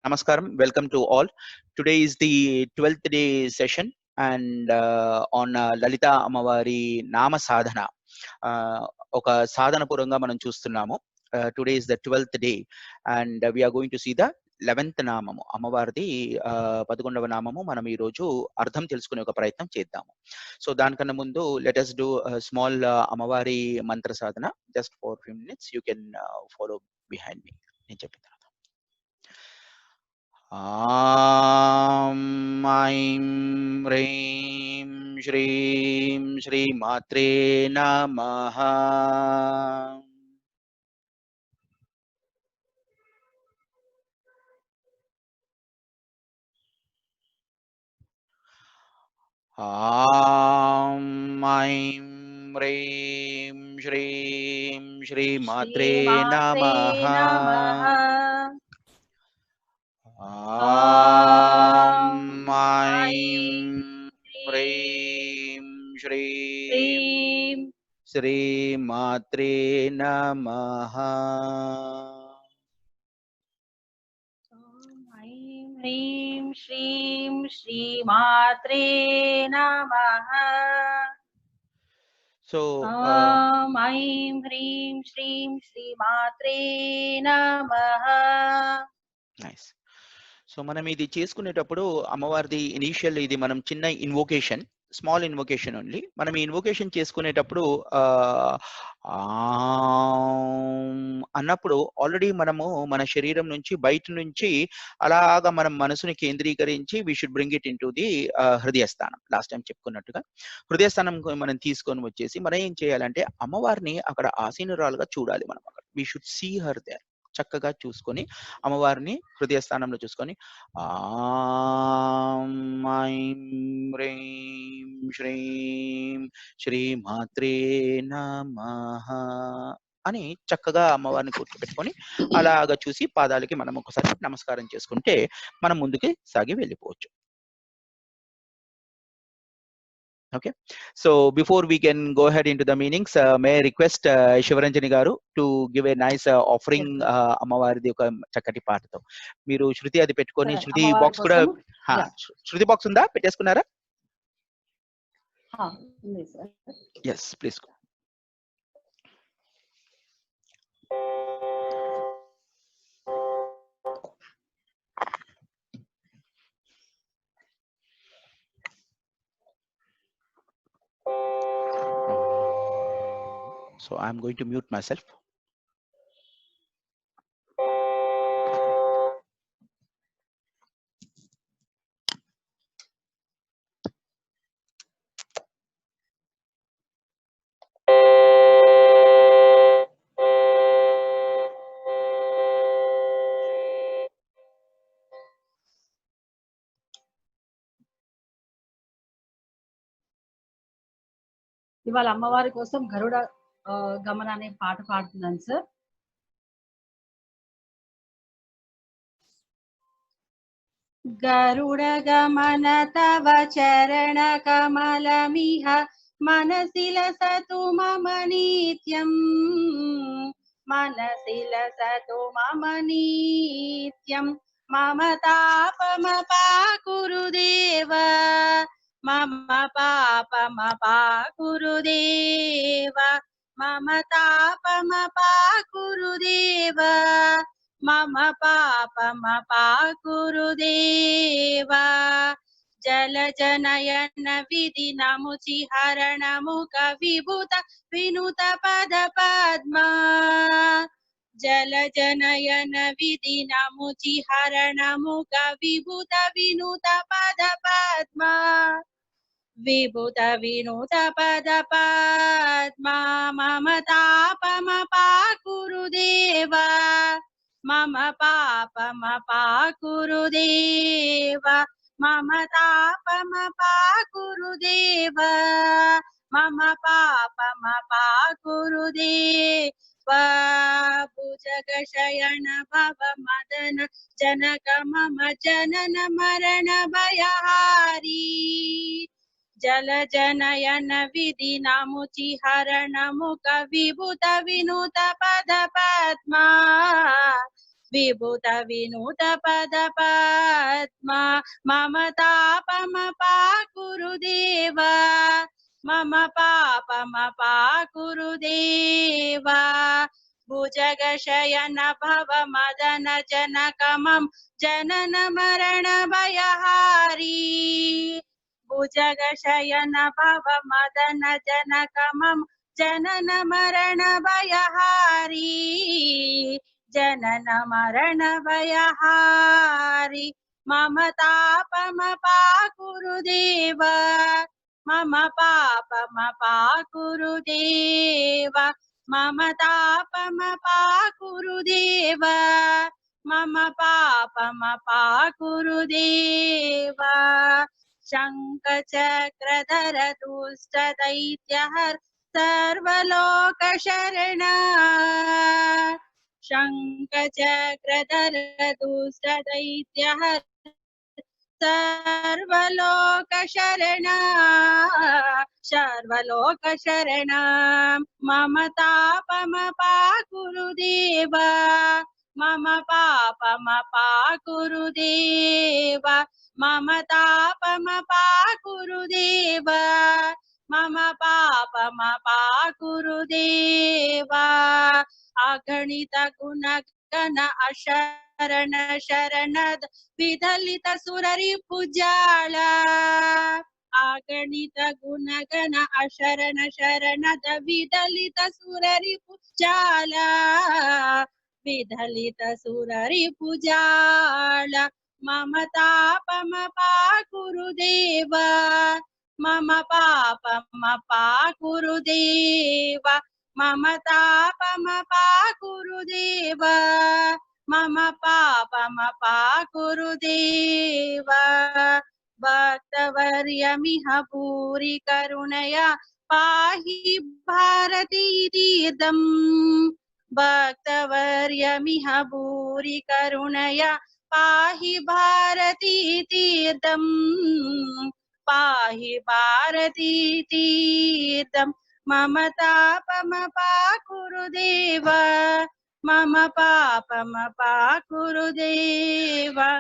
Namaskaram. Welcome to all. Today is the 12th day session and on Lalita Amavari Nama Sadhana. Oka Sadhana Puranga మనం చూస్తున్నాము. Today is the 12th day and we are going to see the 11th నామము అమ్మవారిది 11వ నామము మనం ఈ రోజు అర్థం తెలుసుకునే ఒక ప్రయత్నం చేద్దాము. సో దానికన్నా ముందు let us do a small అమ్మవారి మంత్ర సాధన just for a few minutes. You can follow behind me. నేను చెప్పిన తర్వాత ऐं ह्रीं श्रीं श्रीमात्रे नमः। ऐं ह्रीं श्रीं श्रीमात्रे नमः। ह्रीं श्रीं श्रीमात्रे नमः। ह्रीं श्रीं श्रीमात्रे नमः। So ऐं ह्रीं श्रीं श्रीमात्रे नमः. నైస్. సో మనం ఇది చేసుకునేటప్పుడు అమ్మవారిది ఇనిషియల్ ఇది మనం చిన్న ఇన్వోకేషన్, స్మాల్ ఇన్వోకేషన్ ఓన్లీ. మనం ఈ ఇన్వోకేషన్ చేసుకునేటప్పుడు అన్నప్పుడు ఆల్రెడీ మనము మన శరీరం నుంచి బయట నుంచి అలాగా మనం మనసుని కేంద్రీకరించి we should bring it into the హృదయస్థానం. లాస్ట్ టైం చెప్పుకున్నట్టుగా హృదయస్థానం మనం తీసుకొని వచ్చేసి మనం ఏం చేయాలంటే అమ్మవారిని అక్కడ ఆసీనురాలుగా చూడాలి. మనం అక్కడ we should see her there. చక్కగా చూసుకొని అమ్మవారిని హృదయస్థానంలో చూసుకొని ఐం హ్రీం శ్రీం శ్రీమాత్రే నమః అని చక్కగా అమ్మవారిని కూర్చోబెట్టుకొని అలాగా చూసి పాదాలకి మనం ఒకసారి నమస్కారం చేసుకుంటే మనం ముందుకి సాగి వెళ్ళిపోవచ్చు. Okay, so before we can go ahead into the meanings, may I request Shivaranjani garu to give a nice offering అమ్మవారిది ఒక చక్కటి పాటతో. మీరు శృతి అది పెట్టుకొని శృతి బాక్స్ కూడా శృతి బాక్స్ ఉందా, పెట్టేసుకున్నారా? yes please go. So I'm going to mute myself. ఇవాళ అమ్మవారి కోసం గరుడ గమన అనే పాట పాడుతున్నాను సార్. గరుడ గమన తవ చరణ కమలమిహ మనసి లసతు మమ నిత్యం, మనసి లసతు మమ నిత్యం. మమ తాపమపాకురు దేవ, మమ పాపమపాకురు దేవ, మమ తాపమపాకురు దేవ, మమ పాపమపాకురు దేవ. జలజనయన విధి నముచి హరణముఖ విభూత వినుత పద పద్మ, జలజనయన విధి నముచి హరణముఖ విభూత వినుత పద పద్మ, విభూత వినుత పద పద్మ. మమ తాపమపాకురు దేవ, మమ పాపమపాకురు దేవ, మమ తాపమపాకురు దేవ, మమ పాపమపాకురు దేవ. భుజగ శయన భవ మదన జనక మమ జనన మరణ భయహారీ, జలజనయన విధి నముచి హరణముఖ విభూత వినుత పద పద్మ, విభూత వినూత పద పద్మా మమ తాపమపాకురు దేవా మమ పాపమపాకురు దేవా భుజగ శయన భవ మదన జనకమం జనన మరణ భయహారీ భుజగ శయన భవ మదన జనకమం జనన మరణ భయహారీ జనన మరణ భయహారీ మమ తాపమపాకురు దేవా మమ పాపమపాకురు దేవా మమ తాపమపాకురు దేవా మమ పాపమపాకురు దేవా శంఖ చక్రధర దుష్ట దైత్యహర సర్వలోక శరణ శంఖ చక్రధర దుష్ట దైత్యహర సర్వలోక శరణ సర్వలోక శరణ మమ తాపమపాకురు దేవా మమ పాపమపాకురు దేవా మమ తాపమపాకురు దేవా మమ పాపమపాకురు దేవా అగణిత గుణగణ అశరణ శరణద విదలిత సురరి పుజాళ అగణిత గుణగణ అశరణ శరణద విదలిత సురరి పుజాళ విదలిత సురరి పుజాళ మమ తాపమపాకురు దేవా మమ పాపమపాకురు దేవా మమ తాపమపాకురు దేవా మమ పాపమపాకురు దేవా భక్తవర్యమిహ పూరి కరుణయా పాహి భారతీ తీర్థం భక్తవర్యమిహ పూరి కరుణయా పాహి భారతీ తీర్థం పాహి భారతీ తీర్థం మమ తాపమపాకురు దేవా మమ పాపమపాకురు దేవా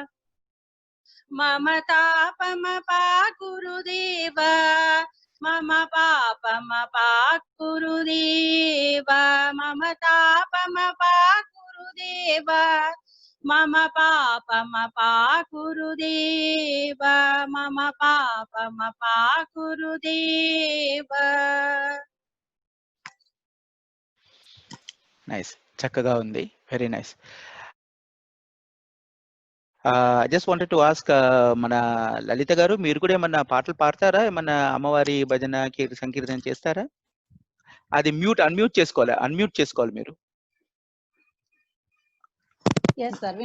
మమ తాపమపాకురు దేవా మమ పాపమపాకురు దేవా మమ తాపమపాకురు దేవా మమ పాపమపాకురు దేవా మమ పాపమపాకురు దేవా. నైస్, చక్కగా ఉంది, very nice. Just wanted to ask, మన లలిత గారు, మీరు కూడా ఏమన్నా పాటలు పాడతారా? ఏమన్నా అమ్మవారి భజన సంకీర్తన చేస్తారా? అది అన్మ్యూట్ చేసుకోవాలి మీరు.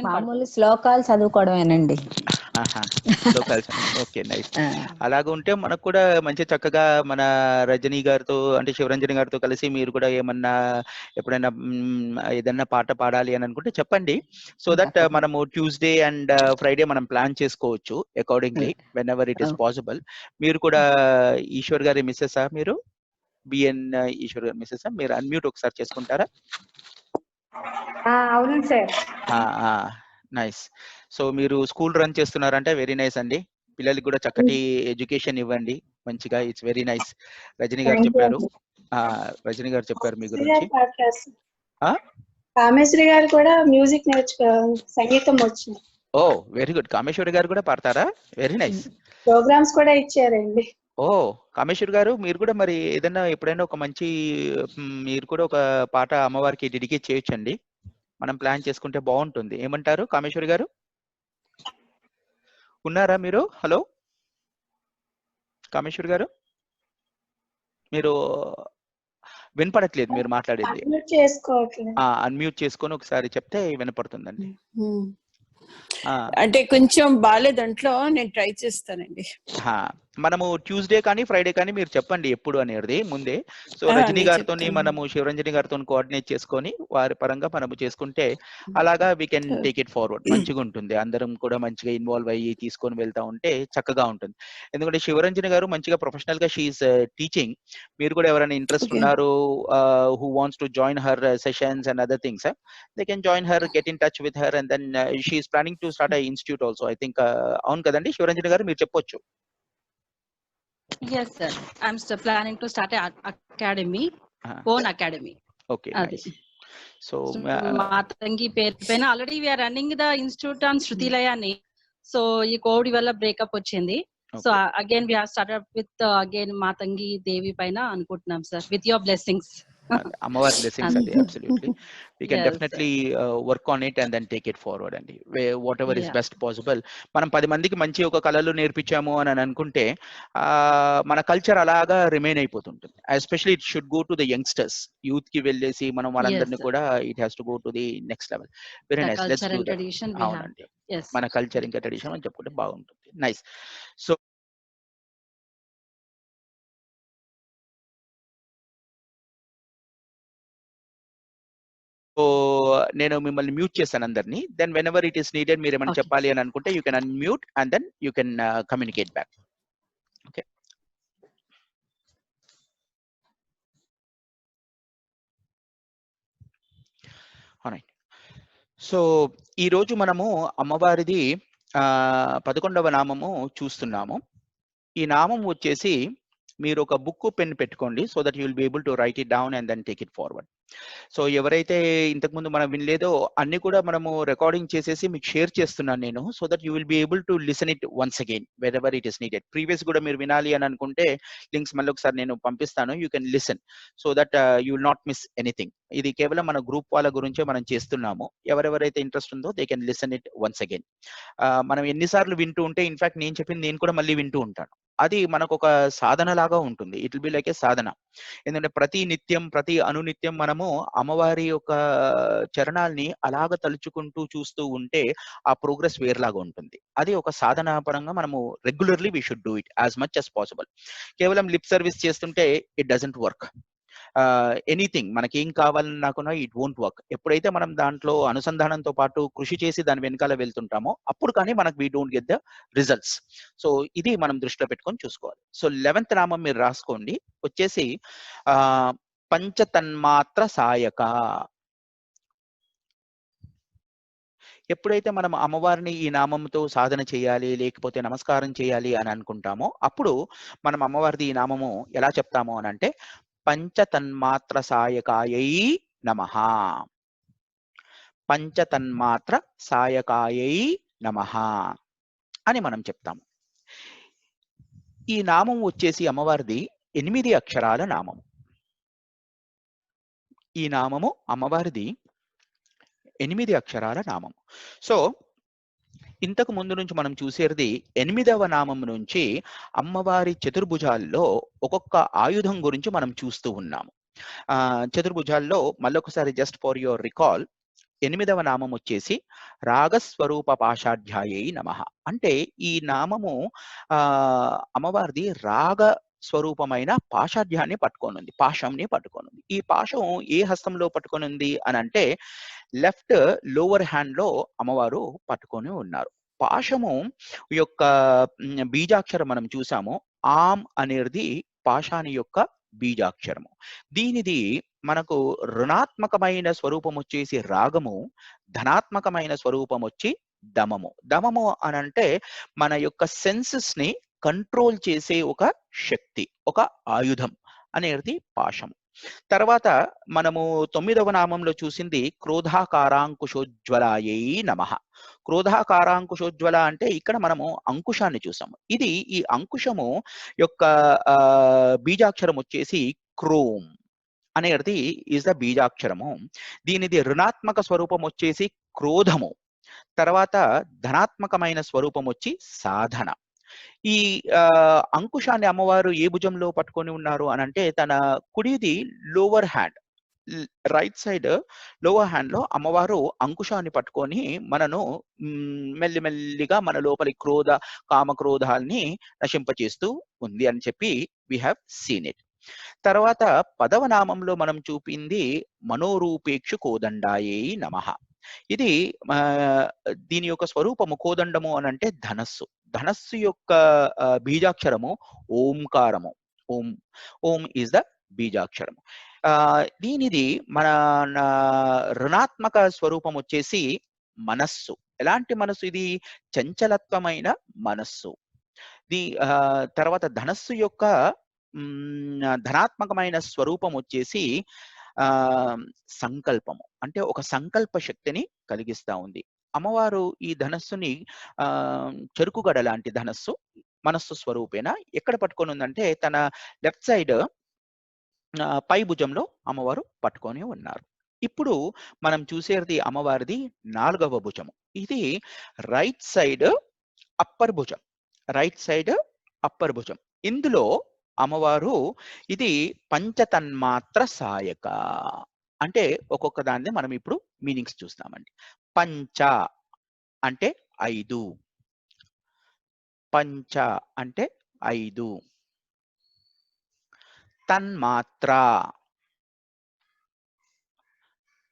మామూలు శ్లోకాలు చదువుకోవడమేనండి. Okay, nice. అలాగ ఉంటే మనకు కూడా మంచి చక్కగా మన రజనీ గారితో, అంటే శివరంజని గారితో కలిసి మీరు కూడా ఏమన్నా ఎప్పుడైనా ఏదన్నా పాట పాడాలి అని అనుకుంటే చెప్పండి. సో దట్ మనము ట్యూస్డే అండ్ ఫ్రైడే మనం ప్లాన్ చేసుకోవచ్చు accordingly when ever it is possible. మీరు కూడా ఈశ్వర్ గారి మిస్సెస్, మీరు బిఎన్ ఈశ్వర్ గారి మిస్సెస్, మీరు అన్మ్యూట్ ఒకసారి చేసుకుంటారా? అవును సార్. నైస్. సో మీరు స్కూల్ రన్ చేస్తున్నారంటే వెరీ నైస్ అండి. పిల్లలకి కూడా చక్కటి ఎడ్యుకేషన్ ఇవ్వండి మంచిగా. It's very nice. రజనీ గారు చెప్పారు మీ గురించి. కామేశ్వరి గారు కూడా మ్యూజిక్ సంగీతం వచ్చింది. ఓ వెరీ గుడ్. కామేశ్వరి గారు కూడా పాడతారా? Very nice. ప్రోగ్రామ్స్ కూడా ఇచ్చారండి. ఓ కామేశ్వరి గారు, మీరు కూడా మరి ఏదైనా ఎప్పుడైనా ఒక మంచి, మీరు కూడా ఒక పాట అమ్మవారికి డెడికేట్ చేయొచ్చండి. మనం ప్లాన్ చేసుకుంటే బాగుంటుంది. ఏమంటారు కామేశ్వరి గారు? ఉన్నారా మీరు? హలో కామేశ్వరి గారు, మీరు వినపడట్లేదు మీరు మాట్లాడేది. అన్మ్యూట్ చేసుకొని ఒకసారి చెప్తే వినపడుతుందండి. అంటే కొంచెం బాగాలేదు, దాంట్లో నేను ట్రై చేస్తానండి. మనము ట్యూస్డే కానీ ఫ్రైడే కానీ మీరు చెప్పండి ఎప్పుడు అనేది ముందే. సో రజనీ గారితో మనము శివరంజని గారితో కోఆర్డినేట్ చేసుకొని వారి పరంగా మనము చేసుకుంటే అలాగా we can take it forward. మంచిగా ఉంటుంది, అందరం కూడా మంచిగా ఇన్వాల్వ్ అయ్యి తీసుకొని వెళ్తా ఉంటే చక్కగా ఉంటుంది. ఎందుకంటే శివరంజని గారు మంచిగా ప్రొఫెషనల్ గా షీఈస్ టీచింగ్. మీరు కూడా ఎవరైనా ఇంట్రెస్ట్ ఉన్నారు who wants to join her sessions and other things, they can join her, get in touch with her, and then she is planning to start a institute also, I think. అవును కదండి శివరంజని గారు, మీరు చెప్పొచ్చు. Yes, sir. I'm still planning to start an academy, own academy. Okay, nice. So Matangi పేరుపైన already we are running the institute on Shrutilaya name. So ఈ Covid వల్ల breakup వచ్చింది. So again we have started with again Matangi Devi పైన అనుకుంటున్నాం sir, with your blessings. అమ్మవారి blessings అండి, absolutely. We can definitely work on it and then take it forward అండి, whatever is best possible. మనం 10 మందికి మంచి ఒక కళలు నేర్పించాము అని అనుకుంటే మన కల్చర్ అలాగా రిమైన్ అయిపోతుంటుంది. Especially it should go to the youngsters, youth కి వెళ్ళేసి మనం వాళ్ళందరినీ కూడా it has to go to the next level. Very nice, let's do that. అవునండి, మన కల్చర్ ఇంకా ట్రెడిషన్ అని చెప్పుకుంటే బాగుంటుంది. నైస్. సో నేను మిమ్మల్ని మ్యూట్ చేశాను అందరినీ. Then whenever it is needed మీరు ఏమైనా చెప్పాలి అని అనుకుంటే you can unmute and then you can communicate back. Okay, alright. So ఈ రోజు మనము అమ్మవారిది 11వ నామము చూస్తున్నాము. ఈ నామం వచ్చేసి మీరు ఒక బుక్ పెన్ పెట్టుకోండి, so that you will be able to write it down and then take it forward. So ఎవరైతే ఇంతకుముందు మనం వినలేదో అన్ని కూడా మనము రికార్డింగ్ చేసేసి మీకు షేర్ చేస్తున్నాను నేను, so that you will be able to listen it once again where ever it is needed. Previous కూడా మీరు వినాలి అని అనుకుంటే లింక్స్ మళ్ళీ ఒకసారి నేను పంపిస్తాను, you can listen so that you will not miss anything. ఇది కేవలం మన గ్రూప్ వాళ్ళ గురించే మనం చేస్తున్నాము. ఎవరెవరైతే ఇంట్రెస్ట్ ఉందో they can listen it once again. మనం ఎన్నిసార్లు వింటూ ఉంటే, ఇన్ఫాక్ట్ నేను చెప్పింది నేను కూడా మళ్ళీ వింటూ ఉంటాను. అది మనకు ఒక సాధన లాగా ఉంటుంది. It will be like a sadhana. ఎందుకంటే ప్రతి నిత్యం ప్రతి అనునిత్యం మనము అమ్మవారి యొక్క చరణాల్ని అలాగ తలుచుకుంటూ చూస్తూ ఉంటే ఆ ప్రోగ్రెస్ వేరేలాగా ఉంటుంది. అది ఒక సాధన పరంగా మనము regularly we should do it as much as possible. కేవలం లిప్ సర్వీస్ చేస్తుంటే ఇట్ డజంట్ వర్క్. ఎనీథింగ్ మనకి ఏం కావాలన్నా కూడా ఇట్ వోంట్ వర్క్. ఎప్పుడైతే మనం దాంట్లో అనుసంధానంతో పాటు కృషి చేసి దాని వెనకాల వెళ్తుంటామో అప్పుడు కానీ మనకు we don't get the results. So ఇది మనం దృష్టిలో పెట్టుకొని చూసుకోవాలి. సో 11th నామం మీరు రాసుకోండి, వచ్చేసి పంచతన్మాత్ర సాయక. ఎప్పుడైతే మనం అమ్మవారిని ఈ నామంతో సాధన చేయాలి లేకపోతే నమస్కారం చేయాలి అని అనుకుంటామో అప్పుడు మనం అమ్మవారిది ఈ నామము ఎలా చెప్తాము అని అంటే పంచతన్మాత్ర సాయకాయై నమః. పంచతన్మాత్ర సాయకాయై నమః అని మనం చెప్తాము. ఈ నామం వచ్చేసి అమ్మవారిది 8 అక్షరాల నామము. ఈ నామము అమ్మవారిది 8 అక్షరాల నామము. సో ఇంతకు ముందు నుంచి మనం చూసేది 8వ నామం నుంచి అమ్మవారి చతుర్భుజాల్లో ఒక్కొక్క ఆయుధం గురించి మనం చూస్తూ ఉన్నాము. చతుర్భుజాల్లో మళ్ళొకసారి జస్ట్ ఫర్ యువర్ రికాల్, 8వ నామం వచ్చేసి రాగస్వరూప పాషాఢ్యాయై నమః. అంటే ఈ నామము అమ్మవారిది రాగ స్వరూపమైన పాషాఢ్యాన్ని పట్టుకొనుంది, పాశంని పట్టుకొనుంది. ఈ పాశం ఏ హస్తంలో పట్టుకొనుంది అని అంటే లెఫ్ట్ లోవర్ హ్యాండ్ లో అమ్మవారు పట్టుకొని ఉన్నారు. పాశము యొక్క బీజాక్షరం మనం చూసాము. ఆమ్ అనేది పాశాని యొక్క బీజాక్షరము. దీనిది మనకు రుణాత్మకమైన స్వరూపం వచ్చేసి రాగము, ధనాత్మకమైన స్వరూపం వచ్చి దమము. దమము అని అంటే మన యొక్క సెన్సెస్ ని కంట్రోల్ చేసే ఒక శక్తి, ఒక ఆయుధం అనేది పాశము. తర్వాత మనము 9వ నామంలో చూసింది క్రోధాకారాంకుశోజ్వలాయై నమః. క్రోధాకారాంకుశోజ్వల అంటే ఇక్కడ మనము అంకుశాన్ని చూసాము. ఇది ఈ అంకుశము యొక్క బీజాక్షరం వచ్చేసి క్రోమ్ అనేది ఈజ్ ద బీజాక్షరము. దీనిది రుణాత్మక స్వరూపం వచ్చేసి క్రోధము. తర్వాత ధనాత్మకమైన స్వరూపం వచ్చి సాధన. ఈ అంకుశాన్ని అమ్మవారు ఏ భుజంలో పట్టుకొని ఉన్నారు అని అంటే తన కుడిది lower hand, right side lower hand లో అమ్మవారు అంకుశాన్ని పట్టుకొని మనను మెల్లిమెల్లిగా మన లోపలి కామక్రోధాల్ని నశింపచేస్తూ ఉంది అని చెప్పి వి హ్యావ్ సీన్ ఇట్. తర్వాత పదవ నామంలో మనం చూపింది మనోరూపేక్షు కోదండాయే నమః. ఇది దీని యొక్క స్వరూపము కోదండము అని అంటే ధనస్సు. ధనస్సు యొక్క బీజాక్షరము ఓంకారము. ఓం. ఓం ఈజ్ ద బీజాక్షరము. దీనిది మన రుణాత్మక స్వరూపం వచ్చేసి మనస్సు. ఎలాంటి మనస్సు ఇది? చంచలత్వమైన మనస్సు. తర్వాత ధనస్సు యొక్క ధనాత్మకమైన స్వరూపం వచ్చేసి సంకల్పము. అంటే ఒక సంకల్ప శక్తిని కలిగిస్తా ఉంది. అమ్మవారు ఈ ధనస్సుని చెరుకుగడ లాంటి ధనస్సు మనస్సు స్వరూపేణ ఎక్కడ పట్టుకొని ఉందంటే తన లెఫ్ట్ సైడ్ పై భుజంలో అమ్మవారు పట్టుకొని ఉన్నారు. ఇప్పుడు మనం చూసేది అమ్మవారిది 4వ భుజము. ఇది రైట్ సైడ్ అప్పర్ భుజం. రైట్ సైడ్ అప్పర్ భుజం. ఇందులో అమ్మవారు ఇది పంచతన్మాత్ర సాయక. అంటే ఒక్కొక్క దాన్ని మనం ఇప్పుడు మీనింగ్స్ చూస్తామండి. పంచ అంటే 5, పంచ అంటే 5, తన్మాత్ర,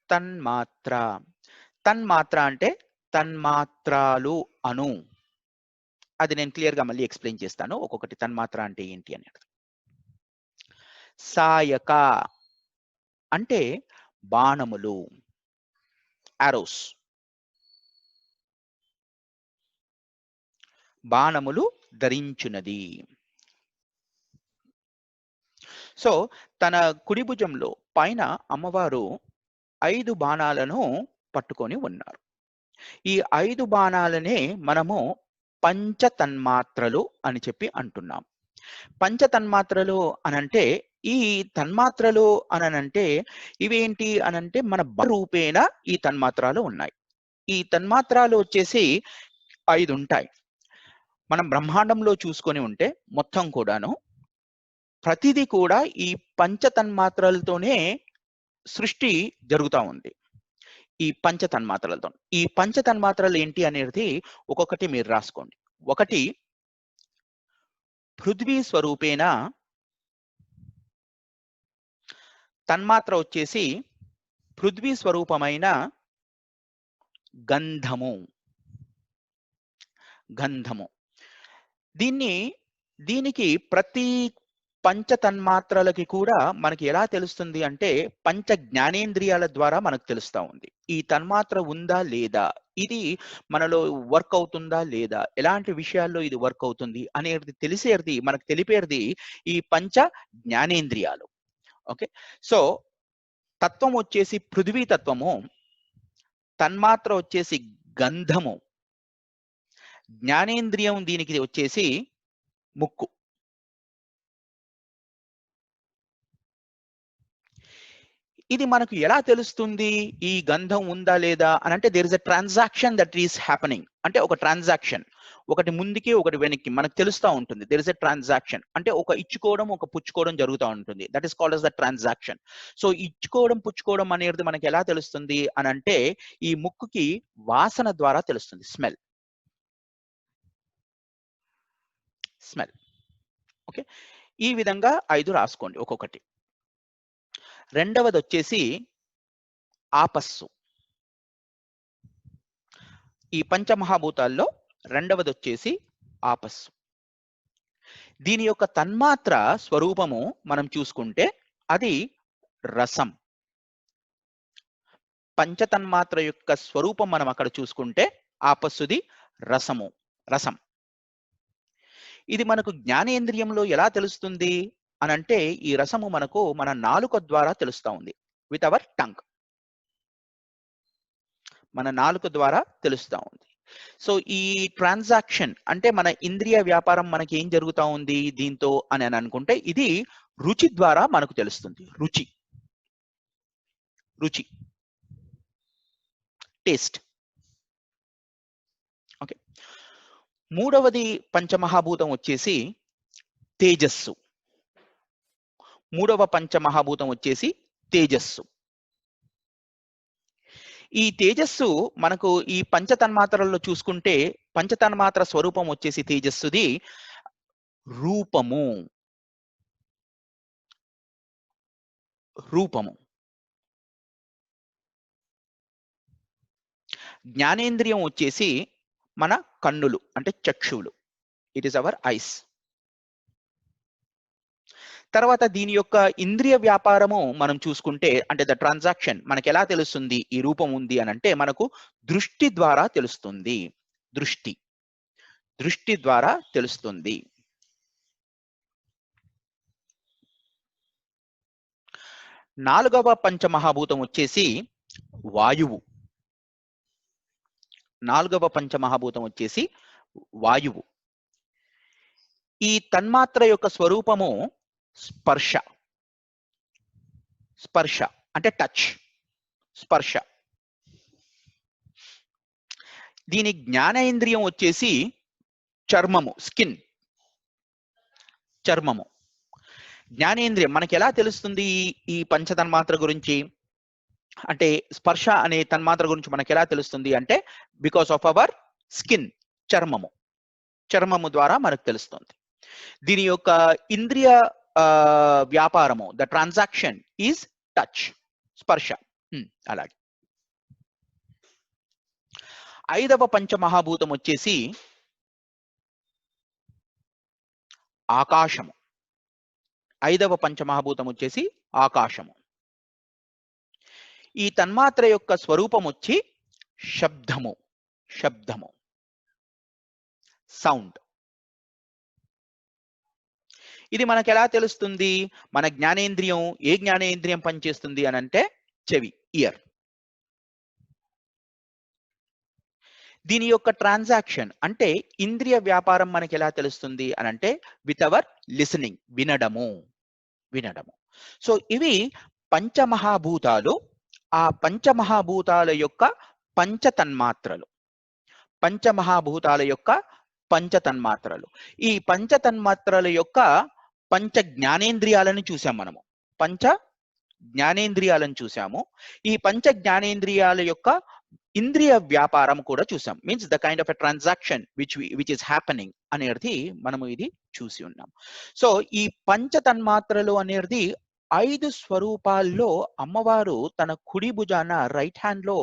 తన్మాత్ర, తన్మాత్ర అంటే తన్మాత్రాలు అను. అది నేను క్లియర్ గా మళ్ళీ ఎక్స్ప్లెయిన్ చేస్తాను ఒక్కొక్కటి తన్మాత్ర అంటే ఏంటి అనేది. సాయక అంటే బాణములు, ఆరోస్. బాణములు ధరించున్నది. సో తన కుడి భుజంలో పైన అమ్మవారు 5 బాణాలను పట్టుకొని ఉన్నారు. ఈ 5 బాణాలనే మనము పంచతన్మాత్రలు అని చెప్పి అంటున్నాం. పంచతన్మాత్రలు అనంటే ఈ తన్మాత్రలు అనంటే ఇవేంటి అనంటే మన రూపేణ ఈ తన్మాత్రాలు ఉన్నాయి. ఈ తన్మాత్రాలు వచ్చేసి 5 ఉంటాయి. మనం బ్రహ్మాండంలో చూసుకొని ఉంటే మొత్తం కూడాను ప్రతిదీ కూడా ఈ పంచతన్మాత్రలతోనే సృష్టి జరుగుతూ ఉంది. ఈ పంచతన్మాత్రలతో. ఈ పంచతన్మాత్రలు ఏంటి అనేది ఒక్కొక్కటి మీరు రాసుకోండి. ఒకటి పృథ్వీ స్వరూపేణ తన్మాత్ర వచ్చేసి పృథ్వీ స్వరూపమైన గంధము. గంధము. దీనికి ప్రతి పంచతన్మాత్రలకి కూడా మనకి ఎలా తెలుస్తుంది అంటే పంచ జ్ఞానేంద్రియాల ద్వారా మనకు తెలుస్తా ఉంది. ఈ తన్మాత్ర ఉందా లేదా, ఇది మనలో వర్క్ అవుతుందా లేదా, ఎలాంటి విషయాల్లో ఇది వర్క్ అవుతుంది అనేది తెలిసేది మనకు తెలిపేది ఈ పంచ జ్ఞానేంద్రియాలు. ఓకే. సో తత్వం వచ్చేసి పృథ్వీ తత్వము, తన్మాత్ర వచ్చేసి గంధము, జ్ఞానేంద్రియం దీనికి వచ్చేసి ముక్కు. ఇది మనకు ఎలా తెలుస్తుంది ఈ గంధం ఉందా లేదా అని అంటే there is a transaction that is happening. అంటే ఒక ట్రాన్సాక్షన్, ఒకటి ముందుకి ఒకటి వెనక్కి మనకు తెలుస్తూ ఉంటుంది. దేర్ ఇస్ ఎ ట్రాన్సాక్షన్ అంటే ఒక ఇచ్చుకోవడం ఒక పుచ్చుకోవడం జరుగుతూ ఉంటుంది. That is called as the transaction. So ఇచ్చుకోవడం పుచ్చుకోవడం అనేది మనకి ఎలా తెలుస్తుంది అని అంటే ఈ ముక్కుకి వాసన ద్వారా తెలుస్తుంది. స్మెల్. స్మెల్. ఓకే. ఈ విధంగా 5 రాసుకోండి ఒక్కొక్కటి. రెండవది వచ్చేసి ఆపస్సు. ఈ పంచమహాభూతాల్లో రెండవది వచ్చేసి ఆపస్సు. దీని యొక్క తన్మాత్ర స్వరూపము మనం చూసుకుంటే అది రసం. పంచతన్మాత్ర యొక్క స్వరూపం మనం అక్కడ చూసుకుంటే ఆపస్సుది రసము, రసం. ఇది మనకు జ్ఞానేంద్రియంలో ఎలా తెలుస్తుంది అనంటే ఈ రసము మనకు మన నాలుక ద్వారా తెలుస్తా ఉంది. With our tongue. మన నాలుక ద్వారా తెలుస్తా ఉంది. సో ఈ ట్రాన్సాక్షన్ అంటే మన ఇంద్రియ వ్యాపారం మనకి ఏం జరుగుతా ఉంది దీంతో అని అనుకుంటే ఇది రుచి ద్వారా మనకు తెలుస్తుంది. రుచి. రుచి. టేస్ట్. ఓకే. మూడవది పంచమహాభూతం వచ్చేసి తేజస్సు. మూడవ పంచమహాభూతం వచ్చేసి తేజస్సు. ఈ తేజస్సు మనకు ఈ పంచతన్మాత్రల్లో చూసుకుంటే పంచతన్మాత్ర స్వరూపం వచ్చేసి తేజస్సుది రూపము. రూపము. జ్ఞానేంద్రియం వచ్చేసి మన కన్నులు అంటే చక్షువులు. It is our eyes. తర్వాత దీని యొక్క ఇంద్రియ వ్యాపారము మనం చూసుకుంటే అంటే ద ట్రాన్సాక్షన్ మనకి ఎలా తెలుస్తుంది ఈ రూపం ఉంది అని అంటే మనకు దృష్టి ద్వారా తెలుస్తుంది. దృష్టి ద్వారా తెలుస్తుంది. నాలుగవ పంచమహాభూతం వచ్చేసి వాయువు. నాలుగవ పంచమహాభూతం వచ్చేసి వాయువు. ఈ తన్మాత్ర యొక్క స్వరూపము స్పర్శ. స్పర్శ అంటే టచ్, స్పర్శ. దీని జ్ఞానేంద్రియం వచ్చేసి చర్మము, స్కిన్, చర్మము. జ్ఞానేంద్రియం మనకి ఎలా తెలుస్తుంది ఈ పంచతన్మాత్ర గురించి అంటే స్పర్శ అనే తన్మాత్ర గురించి మనకి ఎలా తెలుస్తుంది అంటే బికాస్ ఆఫ్ అవర్ స్కిన్, చర్మము. చర్మము ద్వారా మనకు తెలుస్తుంది. దీని యొక్క ఇంద్రియ వ్యాపారము ద ట్రాన్సాక్షన్ ఈజ్ టచ్, స్పర్శ. అలాగే ఐదవ పంచమహాభూతం వచ్చేసి ఆకాశము. ఐదవ పంచమహాభూతం వచ్చేసి ఆకాశము. ఈ తన్మాత్ర యొక్క స్వరూపం వచ్చి శబ్దము. శబ్దము, సౌండ్. ఇది మనకు ఎలా తెలుస్తుంది? మన జ్ఞానేంద్రియం ఏ జ్ఞానేంద్రియం పనిచేస్తుంది అని అంటే చెవి, ఇయర్. దీని యొక్క ట్రాన్సాక్షన్ అంటే ఇంద్రియ వ్యాపారం మనకి ఎలా తెలుస్తుంది అని అంటే విత్ అవర్ లిసనింగ్, వినడము. వినడము. సో ఇవి పంచమహాభూతాలు. ఆ పంచమహాభూతాల యొక్క పంచతన్మాత్రలు. పంచమహాభూతాల యొక్క పంచతన్మాత్రలు. ఈ పంచతన్మాత్రల యొక్క పంచ జ్ఞానేంద్రియాలను చూసాం మనము. పంచ జ్ఞానేంద్రియాలను చూసాము. ఈ పంచ జ్ఞానేంద్రియాల యొక్క ఇంద్రియ వ్యాపారం కూడా చూసాం. Means the kind of a transaction which is happening అనేది మనము ఇది చూసి ఉన్నాం. సో ఈ పంచతన్మాత్రలు అనేది 5 స్వరూపాల్లో అమ్మవారు తన కుడి భుజాన రైట్ హ్యాండ్ లో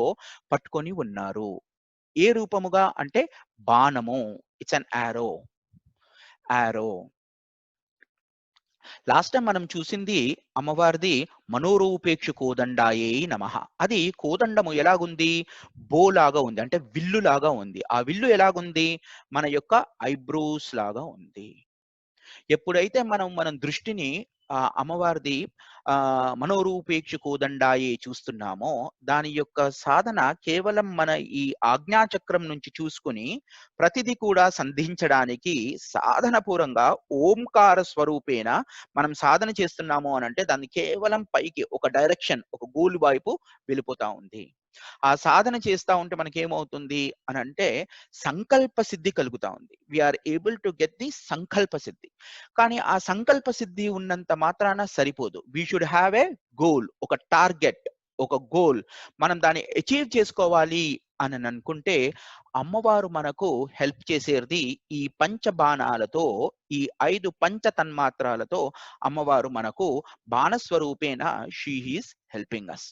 పట్టుకొని ఉన్నారు. ఏ రూపముగా అంటే బాణము. It's an arrow. Arrow. Last time మనం చూసింది అమ్మవారిది మనోరూపేక్ష కోదండాయే నమః. అది కోదండము ఎలాగుంది? బో లాగా ఉంది, అంటే విల్లు లాగా ఉంది. ఆ విల్లు ఎలాగుంది? మన యొక్క ఐబ్రోస్ లాగా ఉంది. ఎప్పుడైతే మనం దృష్టిని అమ్మవారిది మనోరూపేక్ష కోదండాయే చూస్తున్నామో దాని యొక్క సాధన కేవలం మన ఈ ఆజ్ఞాచక్రం నుంచి చూసుకుని ప్రతిదీ కూడా సంధించడానికి సాధన పూర్వంగా ఓంకార స్వరూపేణ మనం సాధన చేస్తున్నాము అని అంటే దాన్ని కేవలం పైకి ఒక డైరెక్షన్, ఒక గోల్ వైపు వెళ్ళిపోతా ఉంది. ఆ సాధన చేస్తా ఉంటే మనకి ఏమవుతుంది అని అంటే సంకల్ప సిద్ధి కలుగుతా ఉంది. We are able to get the సంకల్ప సిద్ధి. కానీ ఆ సంకల్ప సిద్ధి ఉన్నంత మాత్రాన సరిపోదు. We should have a goal, ఒక టార్గెట్, ఒక గోల్. మనం దాన్ని అచీవ్ చేసుకోవాలి అని అనుకుంటే అమ్మవారు మనకు హెల్ప్ చేసేది ఈ పంచబాణాలతో, ఈ 5 పంచ తన్మాత్రాలతో అమ్మవారు మనకు బాణస్వరూపేణ షీ ఈస్ హెల్పింగ్ అస్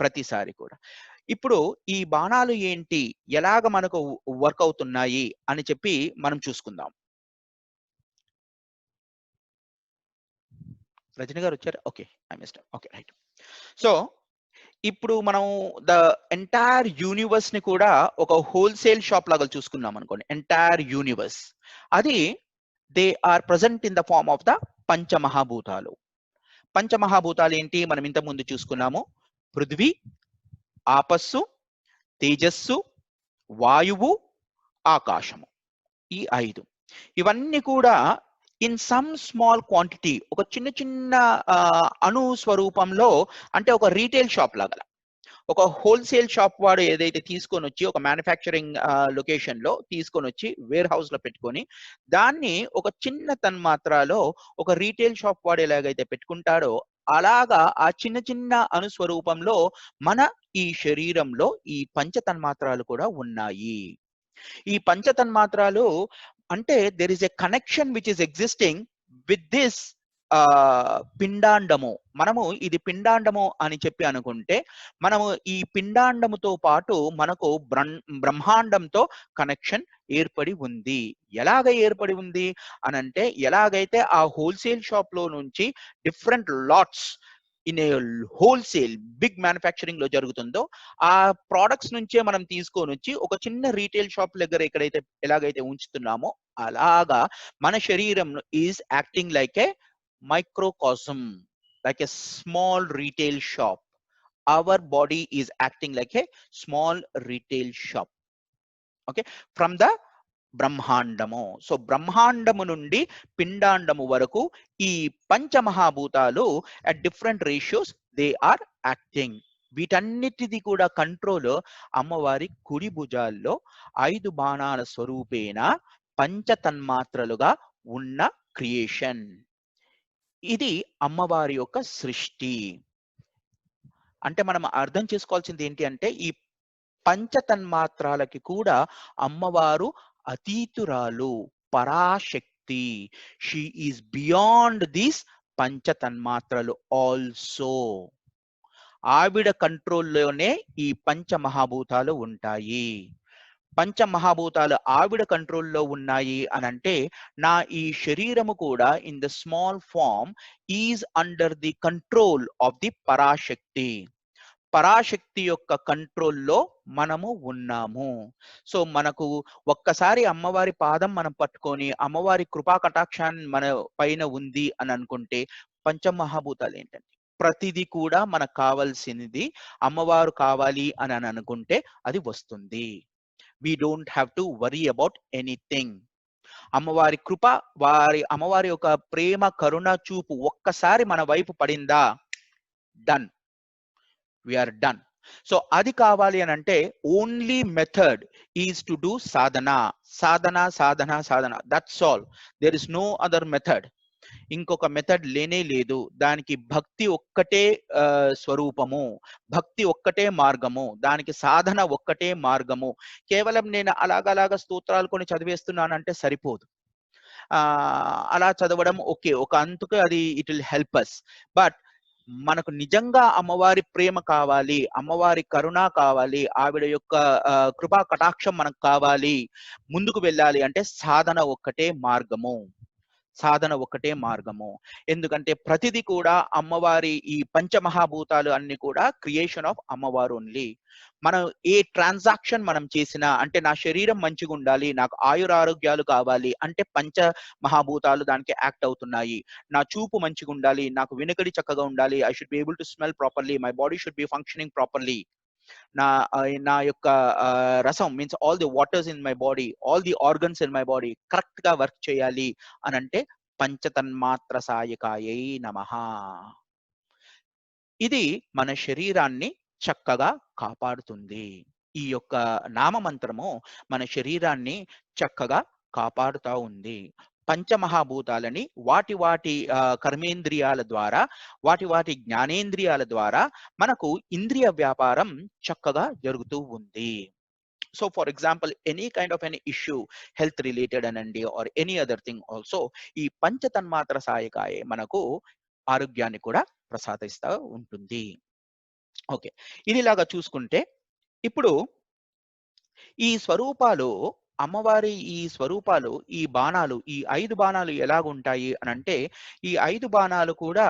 ప్రతిసారి కూడా. ఇప్పుడు ఈ బాణాలు ఏంటి, ఎలాగ మనకు వర్క్ అవుతున్నాయి అని చెప్పి మనం చూసుకుందాం. రజని గారు వచ్చారు? Okay, I missed. Okay, right. So ఇప్పుడు మనం ద ఎంటైర్ యూనివర్స్ ని కూడా ఒక హోల్సేల్ షాప్ లాగా చూసుకున్నాం అనుకోండి. ఎంటైర్ యూనివర్స్ అది they are present in the form of the పంచమహాభూతాలు. పంచమహాభూతాలు ఏంటి? మనం ఇంత ముందు చూసుకున్నాము. పృథ్వీ, ఆపస్సు, తేజస్సు, వాయువు, ఆకాశము. ఈ 5 ఇవన్నీ కూడా ఇన్ సమ్ స్మాల్ క్వాంటిటీ, ఒక చిన్న చిన్న అణు స్వరూపంలో, అంటే ఒక రీటైల్ షాప్ లాగా, ఒక హోల్సేల్ షాప్ వాడు ఏదైతే తీసుకొని వచ్చి ఒక మ్యానుఫ్యాక్చరింగ్ లొకేషన్ లో తీసుకొని వచ్చి వేర్ హౌస్ లో పెట్టుకొని దాన్ని ఒక చిన్న తన్మాత్రలో ఒక రీటైల్ షాప్ వాడు ఎలాగైతే పెట్టుకుంటాడో అలాగా ఆ చిన్న చిన్న అణుస్వరూపంలో మన ఈ శరీరంలో ఈ పంచతన్మాత్రాలు కూడా ఉన్నాయి. ఈ పంచతన్మాత్రాలు అంటే there is a connection which is existing with this పిండాండము. మనము ఇది పిండాండము అని చెప్పి అనుకుంటే మనము ఈ పిండాండముతో పాటు మనకు బ్రహ్మాండంతో కనెక్షన్ ఏర్పడి ఉంది. ఎలాగ ఏర్పడి ఉంది అనంటే, ఎలాగైతే ఆ హోల్సేల్ షాప్ లో నుంచి different lots in a wholesale big manufacturing లో జరుగుతుందో ఆ ప్రోడక్ట్స్ నుంచే మనం తీసుకొని వచ్చి ఒక చిన్న రీటైల్ షాప్ దగ్గర ఎక్కడైతే ఎలాగైతే ఉంచుతున్నామో అలాగా మన శరీరం is acting like A microcosm, like a small retail shop. Our body is acting like a small retail shop. Okay, from the బ్రహ్మాండము. సో బ్రహ్మాండము నుండి పిండాండము వరకు ఈ పంచమహాభూతాలు at different ratios they are acting. వీటన్నిటిది కూడా కంట్రోల్ అమ్మవారి కుడి భుజాల్లో 5 బాణాల స్వరూపేణ పంచతన్మాత్రలుగా ఉన్న క్రియేషన్. ఇది అమ్మవారి యొక్క సృష్టి. అంటే మనం అర్థం చేసుకోవాల్సింది ఏంటి అంటే, ఈ పంచతన్మాత్రాలకి కూడా అమ్మవారు అతీతురాలు, పరాశక్తి. షీ ఈజ్ బియాండ్ దీస్ పంచతన్మాత్రలు ఆల్సో. ఆవిడ కంట్రోల్లోనే ఈ పంచమహాభూతాలు ఉంటాయి. పంచమహాభూతాలు ఆవిడ కంట్రోల్లో ఉన్నాయి అనంటే, నా ఈ శరీరము కూడా in the small form is under the control of the Parashakti. Parashakti యొక్క కంట్రోల్లో మనము ఉన్నాము. సో మనకు ఒక్కసారి అమ్మవారి పాదం మనం పట్టుకొని అమ్మవారి కృపా కటాక్షాన్ని మన పైన ఉంది అని అనుకుంటే, పంచమహాభూతాలు ఏంటండి, ప్రతిదీ కూడా మనకు కావాల్సినది అమ్మవారు కావాలి అని అనుకుంటే అది వస్తుంది. We don't have to worry about anything. అమ్మవారి కృప, అమ్మవారి యొక్క ప్రేమ కరుణ చూపు ఒక్కసారి మన వైపు పడిందా, డన్, వీఆర్ డన్. సో అది కావాలి అని అంటే only method is to do sadhana, sadhana, sadhana, sadhana. That's all. There is no other method. ఇంకొక మెథడ్ లేనే లేదు. దానికి భక్తి ఒక్కటే స్వరూపము, భక్తి ఒక్కటే మార్గము, దానికి సాధన ఒక్కటే మార్గము. కేవలం నేను అలాగలాగా స్తోత్రాలు కొని చదివేస్తున్నానంటే సరిపోదు. అలా చదవడం ఓకే, ఒక అంతుకు అది it will help us. But మనకు నిజంగా అమ్మవారి ప్రేమ కావాలి, అమ్మవారి కరుణ కావాలి, ఆవిడ యొక్క కృపా కటాక్షం మనకు కావాలి, ముందుకు వెళ్ళాలి అంటే సాధన ఒక్కటే మార్గము, సాధన ఒక్కటే మార్గము. ఎందుకంటే ప్రతిదీ కూడా అమ్మవారి ఈ పంచమహాభూతాలు అన్ని కూడా క్రియేషన్ ఆఫ్ అమ్మవారు ఓన్లీ. మనం ఏ ట్రాన్సాక్షన్ మనం చేసినా, అంటే నా శరీరం మంచిగా ఉండాలి, నాకు ఆయురారోగ్యాలు కావాలి అంటే పంచ మహాభూతాలు దానికి యాక్ట్ అవుతున్నాయి. నా చూపు మంచిగా ఉండాలి, నాకు వినకడి చక్కగా ఉండాలి, I should be able to smell properly, my body should be functioning properly. నా యొక్క రసం means all the waters in my body, all the organs in my body correct గా వర్క్ చేయాలి అని అంటే పంచతన్మాత్ర సాయకాయై నమః. ఇది మన శరీరాన్ని చక్కగా కాపాడుతుంది. ఈ యొక్క నామమంత్రము మన శరీరాన్ని చక్కగా కాపాడుతూ ఉంది. పంచమహాభూతాలని వాటి వాటి కర్మేంద్రియాల ద్వారా, వాటి వాటి జ్ఞానేంద్రియాల ద్వారా మనకు ఇంద్రియ వ్యాపారం చక్కగా జరుగుతూ ఉంది. So for example any kind of any issue, health related అనండి or any other thing also, ఈ పంచతన్మాత్ర సాయకాయే మనకు ఆరోగ్యాన్ని కూడా ప్రసాదిస్తూ ఉంటుంది. ఓకే, ఇదిలాగా చూసుకుంటే ఇప్పుడు ఈ స్వరూపాలు, అమ్మవారి ఈ స్వరూపాలు, ఈ బాణాలు, ఈ 5 బాణాలు ఎలాగుంటాయి అని అంటే, ఈ 5 బాణాలు కూడా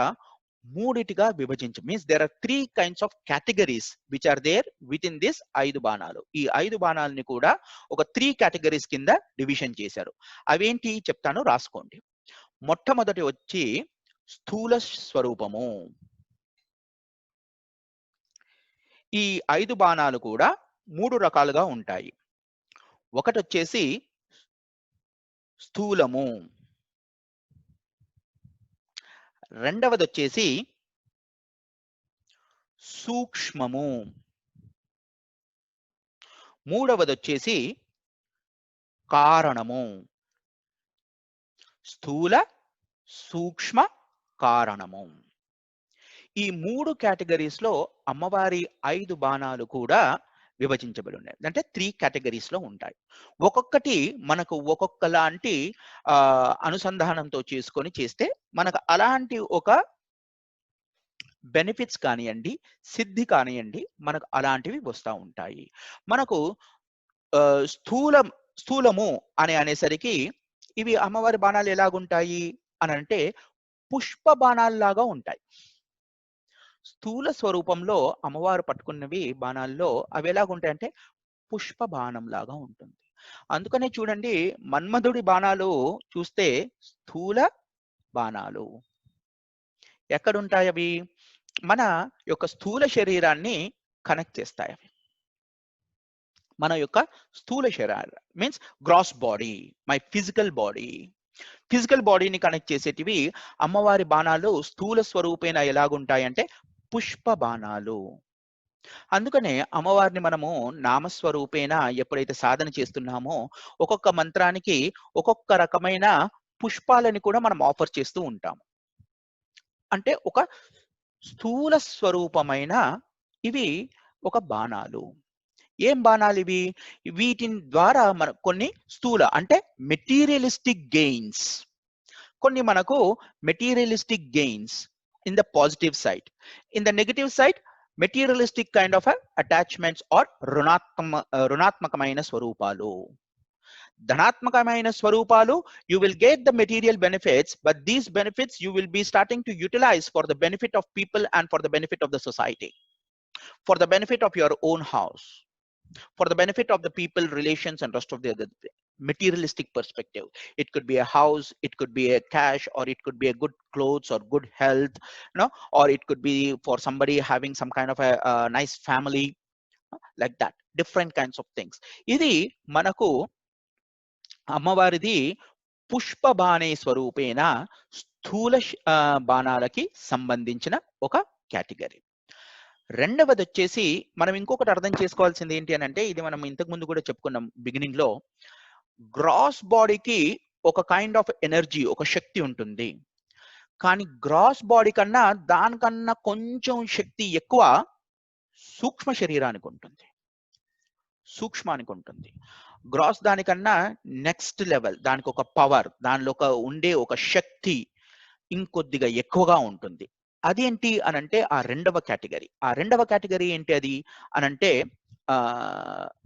మూడిటిగా విభజించి, means there are 3 kinds of categories which are there within this 5 బాణాలు. ఈ 5 బాణాలని కూడా ఒక 3 categories కింద డివిజన్ చేశారు. అవేంటి చెప్తాను, రాసుకోండి. మొట్టమొదటి వచ్చి స్థూల స్వరూపము. ఈ 5 బాణాలు కూడా 3 రకాలుగా ఉంటాయి. ఒకటి వచ్చేసి స్థూలము, రెండవది వచ్చేసి సూక్ష్మము, మూడవది వచ్చేసి కారణము. స్థూల, సూక్ష్మ, కారణము. ఈ 3 కేటగిరీస్ లో అమ్మవారి 5 బాణాలు కూడా విభజించబడి ఉన్నాయి. అంటే 3 కేటగిరీస్ లో ఉంటాయి. ఒక్కొక్కటి మనకు ఒక్కొక్కలాంటి అనుసంధానంతో చేసుకొని చేస్తే మనకు అలాంటి ఒక బెనిఫిట్స్ కానియండి, సిద్ధి కానియండి, మనకు అలాంటివి వస్తూ ఉంటాయి. మనకు స్థూలము అనేసరికి ఇవి అమ్మవారి బాణాలు ఎలాగుంటాయి అని అంటే పుష్ప బాణాల్లాగా ఉంటాయి. స్థూల స్వరూపంలో అమ్మవారు పట్టుకున్నవి బాణాల్లో అవి ఎలాగుంటాయంటే పుష్ప బాణం లాగా ఉంటుంది. అందుకనే చూడండి, మన్మధుడి బాణాలు చూస్తే స్థూల బాణాలు. ఎక్కడుంటాయి అవి? మన యొక్క స్థూల శరీరాన్ని కనెక్ట్ చేస్తాయి. అవి మన యొక్క స్థూల శరీరం means gross body, my physical body. Physical బాడీని కనెక్ట్ చేసేటివి అమ్మవారి బాణాలు స్థూల స్వరూపేణ ఎలాగుంటాయంటే పుష్ప బాణాలు. అందుకనే అమ్మవారిని మనము నామస్వరూపేణ ఎప్పుడైతే సాధన చేస్తున్నామో ఒక్కొక్క మంత్రానికి ఒక్కొక్క రకమైన పుష్పాలని కూడా మనం ఆఫర్ చేస్తూ ఉంటాము. అంటే ఒక స్థూల స్వరూపమైన ఇవి ఒక బాణాలు. ఏం బాణాలు ఇవి? వీటి ద్వారా మన కొన్ని స్థూల అంటే మెటీరియలిస్టిక్ గెయిన్స్, కొన్ని మనకు materialistic gains in the positive side. In the negative side materialistic kind of attachments are రుణాత్మకమైన స్వరూపాలు. ధనాత్మకమైన స్వరూపాలు, you will get the material benefits, but these benefits you will be starting to utilize for the benefit of people and for the benefit of the society, for the benefit of your own house, for the benefit of the people, relations and rest of the other materialistic perspective. It could be a house, it could be a cash, or it could be a good clothes or good health, or it could be for somebody having some kind of a nice family, like that, different kinds of things. ఇది మనకు అమ్మవారిది పుష్ప బాణే స్వరూపేణ స్థూల బాణాలకి సంబంధించిన ఒక category. రెండవది వచ్చేసి మనం ఇంకొకటి అర్థం చేసుకోవాల్సింది ఏంటి అని అంటే, ఇది మనం ఇంతకు ముందు కూడా చెప్పుకున్నాం బిగినింగ్ లో, గ్రాస్ బాడీకి ఒక కైండ్ ఆఫ్ ఎనర్జీ, ఒక శక్తి ఉంటుంది. కానీ గ్రాస్ బాడీ కన్నా దానికన్నా కొంచెం శక్తి ఎక్కువ సూక్ష్మ శరీరానికి ఉంటుంది, సూక్ష్మానికి ఉంటుంది. గ్రాస్ దానికన్నా నెక్స్ట్ లెవెల్, దానికి ఒక పవర్, దానిలో ఉండే ఒక శక్తి ఇంకొద్దిగా ఎక్కువగా ఉంటుంది. అదేంటి అనంటే ఆ రెండవ కేటగిరీ. ఆ రెండవ కేటగిరీ ఏంటి అది అనంటే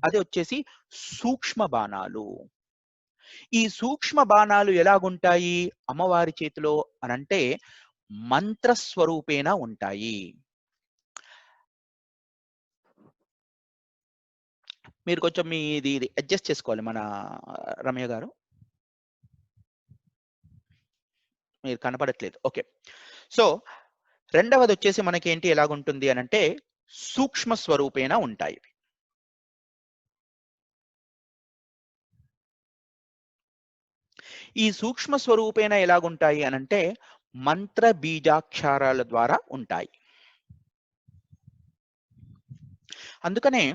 అది వచ్చేసి సూక్ష్మ బాణాలు. ఈ సూక్ష్మ బాణాలు ఎలాగుంటాయి అమ్మవారి చేతిలో అనంటే మంత్రస్వరూపేణ ఉంటాయి. మీరు కొంచెం ఇది అడ్జస్ట్ చేసుకోవాలి మన రమ్య గారు, మీరు కనపడట్లేదు. ఓకే, సో రెండవది వచ్చేసి మనకి ఏంటి ఎలాగుంటుంది అనంటే సూక్ష్మ స్వరూపేణ ఉంటాయి. ఈ సూక్ష్మ స్వరూపేణ ఎలాగుంటాయి అనంటే మంత్ర బీజాక్షరాల ద్వారా ఉంటాయి. అందుకనే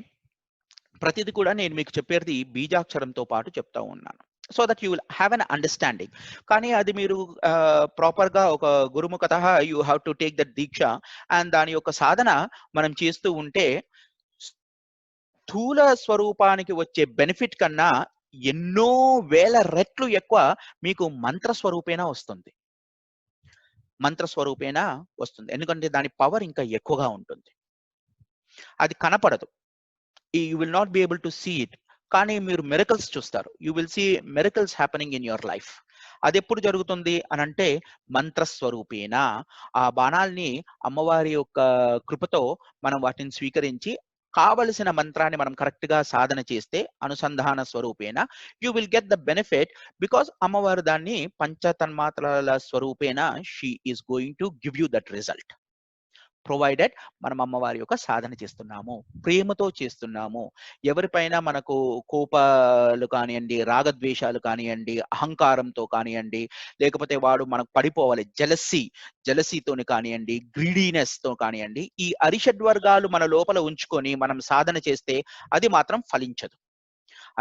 ప్రతిది కూడా నేను మీకు చెప్పేది బీజాక్షరంతో పాటు చెప్తా ఉన్నాను, so that you will have an understanding. కానీ అది మీరు ప్రాపర్ గా ఒక గురుముఖత you have to take that diksha and దాని యొక్క సాధన మనం చేస్తూ ఉంటే స్థూల స్వరూపానికి వచ్చే బెనిఫిట్ కన్నా ఎన్నో వేల రెట్లు ఎక్కువ మీకు మంత్రస్వరూపేణ వస్తుంది. మంత్రస్వరూపేణ వస్తుంది, ఎందుకంటే దాని పవర్ ఇంకా ఎక్కువగా ఉంటుంది. అది కనపడదు, you will not be able to see it, కానీ మీరు మిరకల్స్ చూస్తారు. You will see miracles happening in your life. అది ఎప్పుడు జరుగుతుంది అనంటే మంత్రస్వరూపేణ. ఆ బాణాల్ని అమ్మవారి యొక్క కృపతో మనం వాటిని స్వీకరించి కావలసిన మంత్రాన్ని మనం కరెక్ట్ గా సాధన చేస్తే అనుసంధాన స్వరూపేణ you will get the benefit, because అమ్మవారు దాన్ని పంచతన్మాత్రల స్వరూపేణ she is going to give you that result, provided మనం అమ్మవారి యొక్క సాధన చేస్తున్నాము, ప్రేమతో చేస్తున్నాము. ఎవరిపైన మనకు కోపాలు కానివ్వండి, రాగద్వేషాలు కానివ్వండి, అహంకారంతో కానివ్వండి, లేకపోతే వాడు మనకు పడిపోవాలి జలసీతోని కానివ్వండి, గ్రీడీనెస్ తో కానివ్వండి, ఈ అరిషడ్ వర్గాలు మన లోపల ఉంచుకొని మనం సాధన చేస్తే అది మాత్రం ఫలించదు.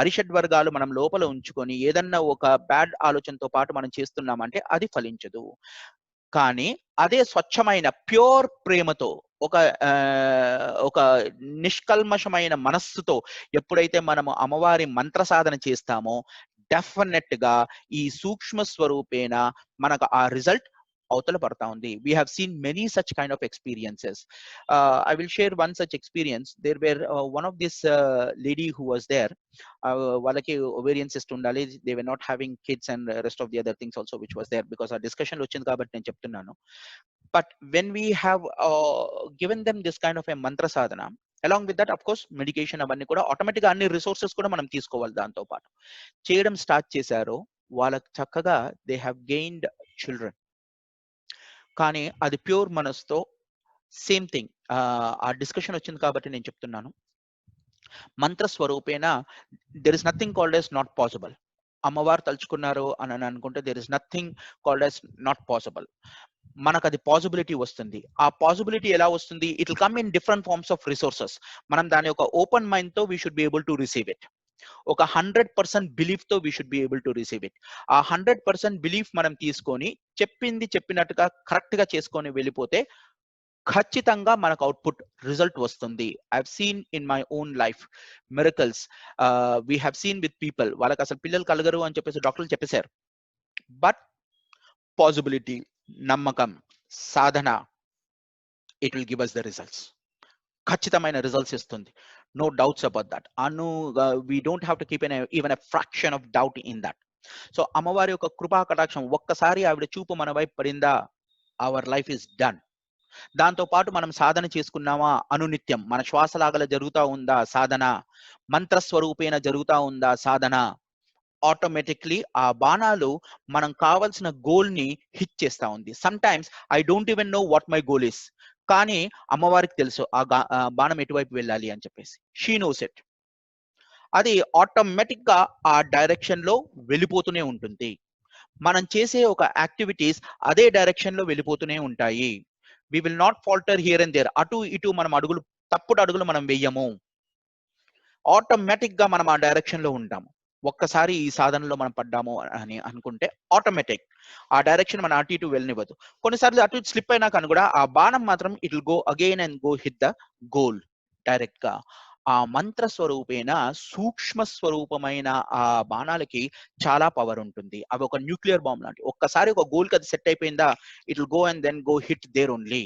అరిషడ్ వర్గాలు మనం లోపల ఉంచుకొని ఏదన్నా ఒక బ్యాడ్ ఆలోచనతో పాటు మనం చేస్తున్నామంటే అది ఫలించదు. కానీ అదే స్వచ్ఛమైన ప్యూర్ ప్రేమతో ఒక నిష్కల్మషమైన మనస్సుతో ఎప్పుడైతే మనము అమ్మవారి మంత్ర సాధన చేస్తామో డెఫినెట్ గా ఈ సూక్ష్మ స్వరూపేణ మనకు ఆ రిజల్ట్ అవతల పడతా ఉంది. We have seen many such kind of experiences. I will share one such experience. There were one of this lady who was there. వాళ్ళకి ovarian cyst ఉండాలి, they were not having kids and rest of the other things also which was there, because ఆ discussion వచ్చింది కాబట్టి నేను చెప్తున్నాను. But when we have given them this kind of a mantra sadhana, along with that of course medication అవన్నీ కూడా automatic గా అన్ని resources కూడా మనం తీసుకోవాలి. దాంతో పాటు చేయడం స్టార్ట్ చేశారు, వాళ్ళకి చక్కగా దే హ్యావ్ గెయిన్డ్ చిల్డ్రన్. కానీ అది ప్యూర్ మనస్తో సేమ్ థింగ్. ఆ డిస్కషన్ వచ్చింది కాబట్టి నేను చెప్తున్నాను, మంత్ర స్వరూపేణ there is nothing called as not possible. అమ్మవారు తలుచుకున్నారు అని అనుకుంటే there is nothing called as not possible. మనకు అది పాసిబిలిటీ వస్తుంది. ఆ పాసిబిలిటీ ఎలా వస్తుంది? It will come in different forms of resources. మనం దాని ఒక ఓపెన్ మైండ్ తో we should be able to receive it. ఒక 100% బిలీఫ్ తో we should be able to receive it. ఆ 100% బిలీఫ్ మనం తీసుకొని చెప్పింది చెప్పినట్టుగా కరెక్ట్ గా చేసుకొని వెళ్ళిపోతే ఖచ్చితంగా మనకు అవుట్పుట్ రిజల్ట్ వస్తుంది. I seen in my own life miracles. We have seen with people, వాళ్ళకి అసలు పిల్లలు కలగరు అని చెప్పేసి డాక్టర్లు చెప్పేశారు. బట్ పాసిబిలిటీ, నమ్మకం, సాధన, it will give us the results. ఖచ్చితమైన రిజల్ట్స్ ఇస్తుంది. No doubts about that. We don't have to keep even a fraction of doubt in that. So అమ్మవారి యొక్క కృపా కటాక్షం ఒక్కసారి ఆవిడ చూపు మన వైపు పడిందా, అవర్ లైఫ్ ఇస్ డన్. దాంతో పాటు మనం సాధన చేసుకున్నామా, అనునిత్యం మన శ్వాసలాగల జరుగుతూ ఉందా సాధన, మంత్రస్వరూపేణ జరుగుతూ ఉందా సాధన, ఆటోమేటిక్లీ ఆ బాణాలు మనం కావాల్సిన గోల్ ని హిట్ చేస్తా ఉంది. Some times I don't even know what my goal is, కానీ అమ్మవారికి తెలుసు ఆ బాణం ఎటువైపు వెళ్ళాలి అని చెప్పేసి. She knows it. అది ఆటోమేటిక్ గా ఆ డైరెక్షన్ లో వెళ్ళిపోతూనే ఉంటుంది. మనం చేసే ఒక యాక్టివిటీస్ అదే డైరెక్షన్ లో వెళ్ళిపోతూనే ఉంటాయి. We will not falter here and there. అటు ఇటు మనం తప్పుడు అడుగులు మనం వెయ్యము. ఆటోమేటిక్ గా మనం ఆ డైరెక్షన్ లో ఉంటాము. ఒక్కసారి ఈ సాధనలో మనం పడ్డాము అని అనుకుంటే ఆటోమేటిక్ ఆ డైరెక్షన్ మన అటు ఇటు వెళ్ళనివ్వదు. కొన్నిసార్లు అటు ఇటు స్లిప్ అయినా కానీ కూడా ఆ బాణం మాత్రం it will go again and go hit the goal direct గా. ఆ మంత్ర స్వరూపేణ సూక్ష్మ స్వరూపమైన ఆ బాణాలకి చాలా పవర్ ఉంటుంది. అవి ఒక న్యూక్లియర్ బాంబ్ లాంటి. ఒక్కసారి ఒక గోల్ కి అది సెట్ అయిపోయిందా, it will go and then go hit there only.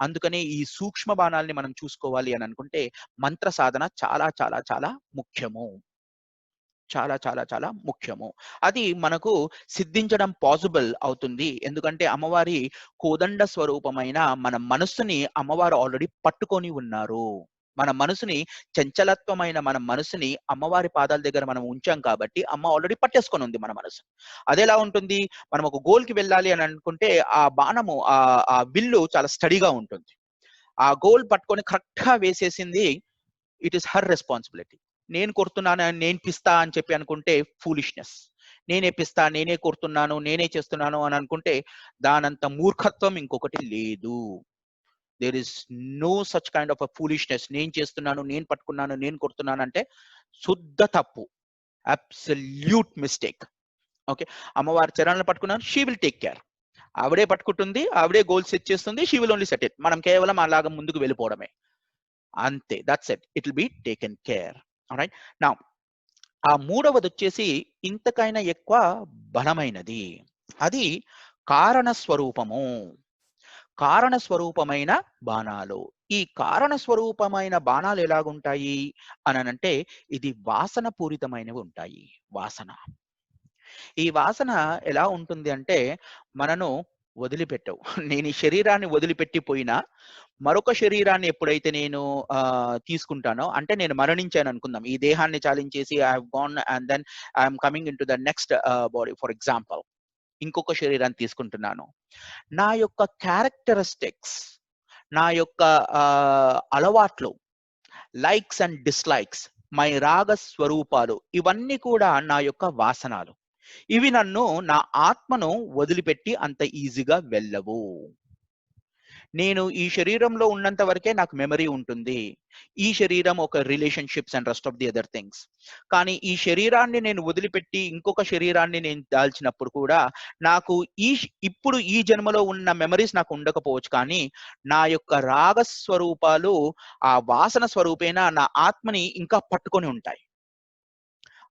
అందుకని ఈ సూక్ష్మ బాణాలని మనం చూసుకోవాలి అని అనుకుంటే మంత్ర సాధన చాలా చాలా చాలా ముఖ్యము. చాలా చాలా చాలా ముఖ్యము. అది మనకు సిద్ధించడం పాసిబుల్ అవుతుంది. ఎందుకంటే అమ్మవారి కోదండ స్వరూపమైన మన మనస్సుని అమ్మవారు ఆల్రెడీ పట్టుకొని ఉన్నారు. మన మనసుని, చంచలత్వమైన మన మనసుని అమ్మవారి పాదాల దగ్గర మనం ఉంచాం కాబట్టి అమ్మ ఆల్రెడీ పట్టేసుకొని ఉంది మన మనసు. అదెలా ఉంటుంది? మనం ఒక గోల్ కి వెళ్ళాలి అని అనుకుంటే ఆ బాణము ఆ విల్లు చాలా స్టడీగా ఉంటుంది. ఆ గోల్ పట్టుకొని కరెక్ట్ గా వేసేసింది, ఇట్ ఈస్ హర్ రెస్పాన్సిబిలిటీ. నేను కొడుతున్నాను, నేను పిస్తా అని చెప్పి అనుకుంటే ఫూలిష్నెస్. నేనే పిస్తా, నేనే కొడుతున్నాను, నేనే చేస్తున్నాను అని అనుకుంటే దానంత మూర్ఖత్వం ఇంకొకటి లేదు. There is no such kind of a foolishness. నేను చేస్తున్నాను, నేను పట్టుకున్నాను, నేను కొడుతున్నాను అంటే శుద్ధ తప్పు, అబ్సల్యూట్ మిస్టేక్. ఓకే, అమ్మవారి చరణాలను పట్టుకున్నాను, షీ విల్ టేక్ కేర్. ఆవిడే పట్టుకుంటుంది, ఆవిడే గోల్ సెట్ చేస్తుంది, she will only set it. మనం కేవలం అలాగ ముందుకు వెళ్ళిపోవడమే అంతే. That's it, it will be taken care. Alright. Now ఆ మూడవది వచ్చేసి ఇంతకైనా ఎక్కువ బలమైనది. అది కారణ స్వరూపము. కారణ స్వరూపమైన బాణాలు. ఈ కారణ స్వరూపమైన బాణాలు ఎలాగుంటాయి అని అంటే ఇది వాసన పూరితమైనవి ఉంటాయి. వాసన, ఈ వాసన ఎలా ఉంటుంది అంటే మనను వదిలిపెట్టవు. నేను ఈ శరీరాన్ని వదిలిపెట్టిపోయినా మరొక శరీరాన్ని ఎప్పుడైతే నేను తీసుకుంటానో, అంటే నేను మరణించాను అనుకుందాం, ఈ దేహాన్ని చాలించేసి I have gone and then I'm coming into the next body. For example, ఇంకొక శరీరాన్ని తీసుకుంటున్నాను. నా యొక్క క్యారెక్టరిస్టిక్స్, నా యొక్క అలవాట్లు, లైక్స్ అండ్ డిస్లైక్స్, మై రాగ స్వరూపాలు, ఇవన్నీ కూడా నా యొక్క వాసనాలు. ఇవి నన్ను, నా ఆత్మను వదిలిపెట్టి అంత ఈజీగా వెళ్ళవు. నేను ఈ శరీరంలో ఉన్నంత వరకే నాకు మెమరీ ఉంటుంది. ఈ శరీరం ఒక relationships and rest of the other things. కానీ ఈ శరీరాన్ని నేను వదిలిపెట్టి ఇంకొక శరీరాన్ని నేను దాల్చినప్పుడు కూడా నాకు ఇప్పుడు ఈ జన్మలో ఉన్న మెమరీస్ నాకు ఉండకపోవచ్చు, కానీ నా యొక్క రాగ స్వరూపాలు ఆ వాసన స్వరూపేణ నా ఆత్మని ఇంకా పట్టుకొని ఉంటాయి.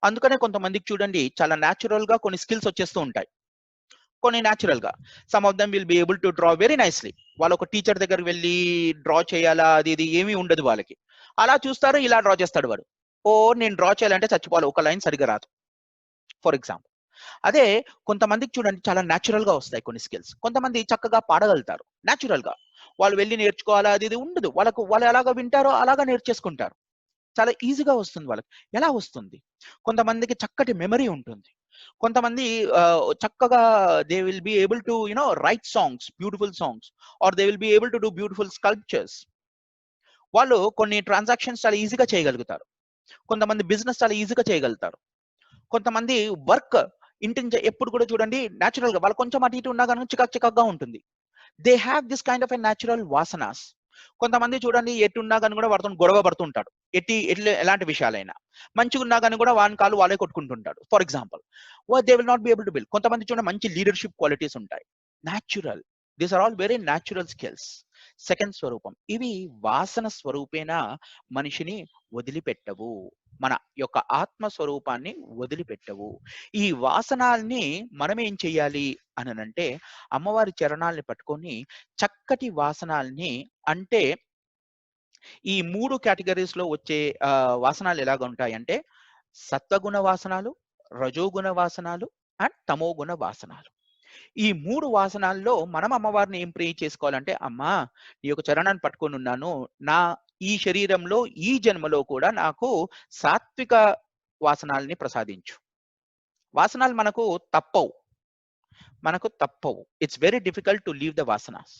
అందుకనే కొంతమందికి చూడండి చాలా న్యాచురల్ గా కొన్ని స్కిల్స్ వచ్చేస్తూ ఉంటాయి. కొన్ని న్యాచురల్ గా some of them will be able to draw very nicely. వాళ్ళు ఒక టీచర్ దగ్గరికి వెళ్ళి డ్రా చేయాలా అది ఇది ఏమీ ఉండదు వాళ్ళకి. అలా చూస్తారు, ఇలా డ్రా చేస్తాడు వాడు. నేను డ్రా చేయాలంటే చచ్చిపోవాలి, ఒక లైన్ సరిగా రాదు ఫర్ ఎగ్జాంపుల్. అదే కొంతమందికి చూడండి చాలా న్యాచురల్ గా వస్తాయి కొన్ని స్కిల్స్. కొంతమంది చక్కగా పాడగలుగుతారు న్యాచురల్ గా. వాళ్ళు వెళ్ళి నేర్చుకోవాలా అది ఇది ఉండదు వాళ్ళు ఎలాగ వింటారో అలాగా నేర్చేసుకుంటారు. చాలా ఈజీగా వస్తుంది వాళ్ళకి. ఎలా వస్తుంది? కొంతమందికి చక్కటి మెమరీ ఉంటుంది. కొంతమంది చక్కగా they will be able to write songs, beautiful songs, or they will be able to do beautiful sculptures. వాళ్ళు కొన్ని ట్రాన్సాక్షన్స్ చాలా ఈజీగా చేయగలుగుతారు. కొంతమంది బిజినెస్ చాలా ఈజీగా చేయగలుగుతారు. కొంతమంది వర్క్ ఇంటి ఎప్పుడు కూడా చూడండి న్యాచురల్ గా వాళ్ళు కొంచెం అటు ఇటు ఉన్నా కానీ చికాక్గా ఉంటుంది. They have this kind of a natural vasanas. కొంతమంది చూడండి ఎట్టున్నా కానీ కూడా వాడితో గొడవ పడుతుంటాడు. ఎలాంటి విషయాలైనా మంచిగా ఉన్నా కానీ కూడా వాని కాలు వాళ్ళే కొట్టుకుంటుంటాడు for example. They will not be able to build. కొంతమంది చూడండి మంచి లీడర్షిప్ క్వాలిటీస్ ఉంటాయి. Natural. These are all very natural skills. Second స్వరూపం. ఇవి వాసన స్వరూపేణ మనిషిని వదిలిపెట్టవు, మన యొక్క ఆత్మ స్వరూపాన్ని వదిలిపెట్టవు. ఈ వాసనాల్ని మనం ఏం చెయ్యాలి అని అంటే అమ్మవారి చరణాలని పట్టుకొని చక్కటి వాసనాల్ని, అంటే ఈ 3 కేటగిరీస్ లో వచ్చే వాసనాలు ఎలాగ ఉంటాయంటే సత్వగుణ వాసనాలు, రజోగుణ వాసనాలు అండ్ తమోగుణ వాసనాలు. ఈ 3 వాసనాల్లో మనం అమ్మవారిని ఏం ప్రే చేసుకోవాలంటే, అమ్మా నీ యొక్క చరణాన్ని పట్టుకొని ఉన్నాను, నా ఈ శరీరంలో ఈ జన్మలో కూడా నాకు సాత్విక వాసనాల్ని ప్రసాదించు. వాసనాలు మనకు తప్పవు. It's very difficult to leave the vasanas.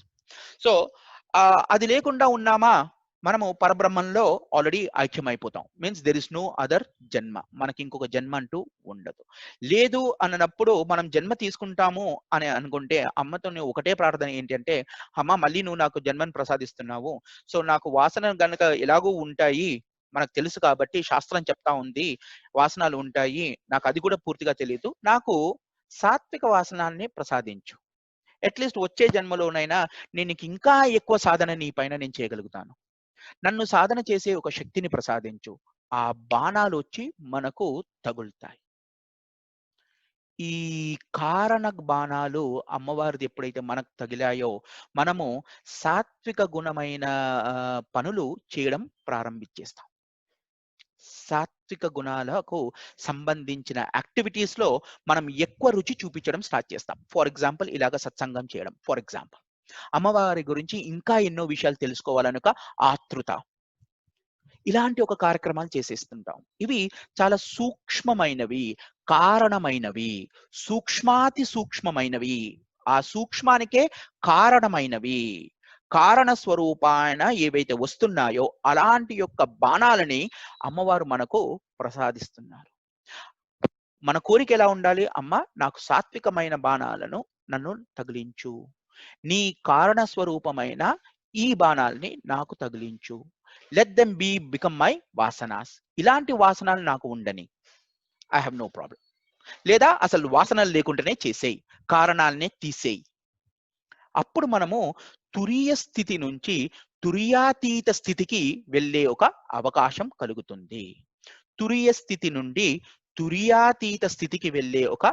So అది లేకుండా ఉన్నామా మనము పరబ్రహ్మంలో ఆల్రెడీ ఐక్యమైపోతాం. Means there is no other janma. మనకి ఇంకొక జన్మ అంటూ ఉండదు. లేదు అన్నప్పుడు మనం జన్మ తీసుకుంటాము అని అనుకుంటే అమ్మతో ఒకటే ప్రార్థన ఏంటి అంటే, అమ్మ మళ్ళీ నువ్వు నాకు జన్మను ప్రసాదిస్తున్నావు, సో నాకు వాసన గనక ఎలాగూ ఉంటాయి మనకు తెలుసు కాబట్టి, శాస్త్రం చెప్తా ఉంది వాసనాలు ఉంటాయి, నాకు అది కూడా పూర్తిగా తెలియదు, నాకు సాత్విక వాసనాల్ని ప్రసాదించు. అట్లీస్ట్ వచ్చే జన్మలోనైనా నేను ఇంకా ఎక్కువ సాధన నీ పైన నేను చేయగలుగుతాను, నన్ను సాధన చేసే ఒక శక్తిని ప్రసాదించు. ఆ బాణాలు వచ్చి మనకు తగులుతాయి. ఈ కారణ బాణాలు అమ్మవారిది ఎప్పుడైతే మనకు తగిలాయో మనము సాత్విక గుణమైన పనులు చేయడం ప్రారంభించేస్తాం. సాత్విక గుణాలకు సంబంధించిన యాక్టివిటీస్ లో మనం ఎక్కువ రుచి చూపించడం స్టార్ట్ చేస్తాం. ఫర్ ఎగ్జాంపుల్ ఇలాగ సత్సంగం చేయడం, ఫర్ ఎగ్జాంపుల్ అమ్మవారి గురించి ఇంకా ఎన్నో విషయాలు తెలుసుకోవాలని ఒక ఆతృత, ఇలాంటి ఒక కార్యక్రమాలు చేసేస్తుంటాం. ఇవి చాలా సూక్ష్మమైనవి, కారణమైనవి, సూక్ష్మాతి సూక్ష్మమైనవి, ఆ సూక్ష్మానికే కారణమైనవి, కారణ స్వరూపాన ఏవైతే వస్తున్నాయో అలాంటి యొక్క బాణాలని అమ్మవారు మనకు ప్రసాదిస్తున్నారు. మన కోరిక ఎలా ఉండాలి? అమ్మ నాకు సాత్వికమైన బాణాలను నన్ను తగిలించు, నీ కారణ స్వరూపమైన ఈ బాణాలని నాకు తగిలించు, లెట్ దెమ్ బికమ్ మై వాసనాస్. ఇలాంటి వాసనలు నాకు ఉండని, ఐ హ్యావ్ నో ప్రాబ్లం. లేదా అసలు వాసనలు లేకుండానే చేసేయి, కారణాలనే తీసేయి. అప్పుడు మనము తురీయ స్థితి నుంచి తురియాతీత స్థితికి వెళ్ళే ఒక అవకాశం కలుగుతుంది. తురీయ స్థితి నుండి తురియాతీత స్థితికి వెళ్ళే ఒక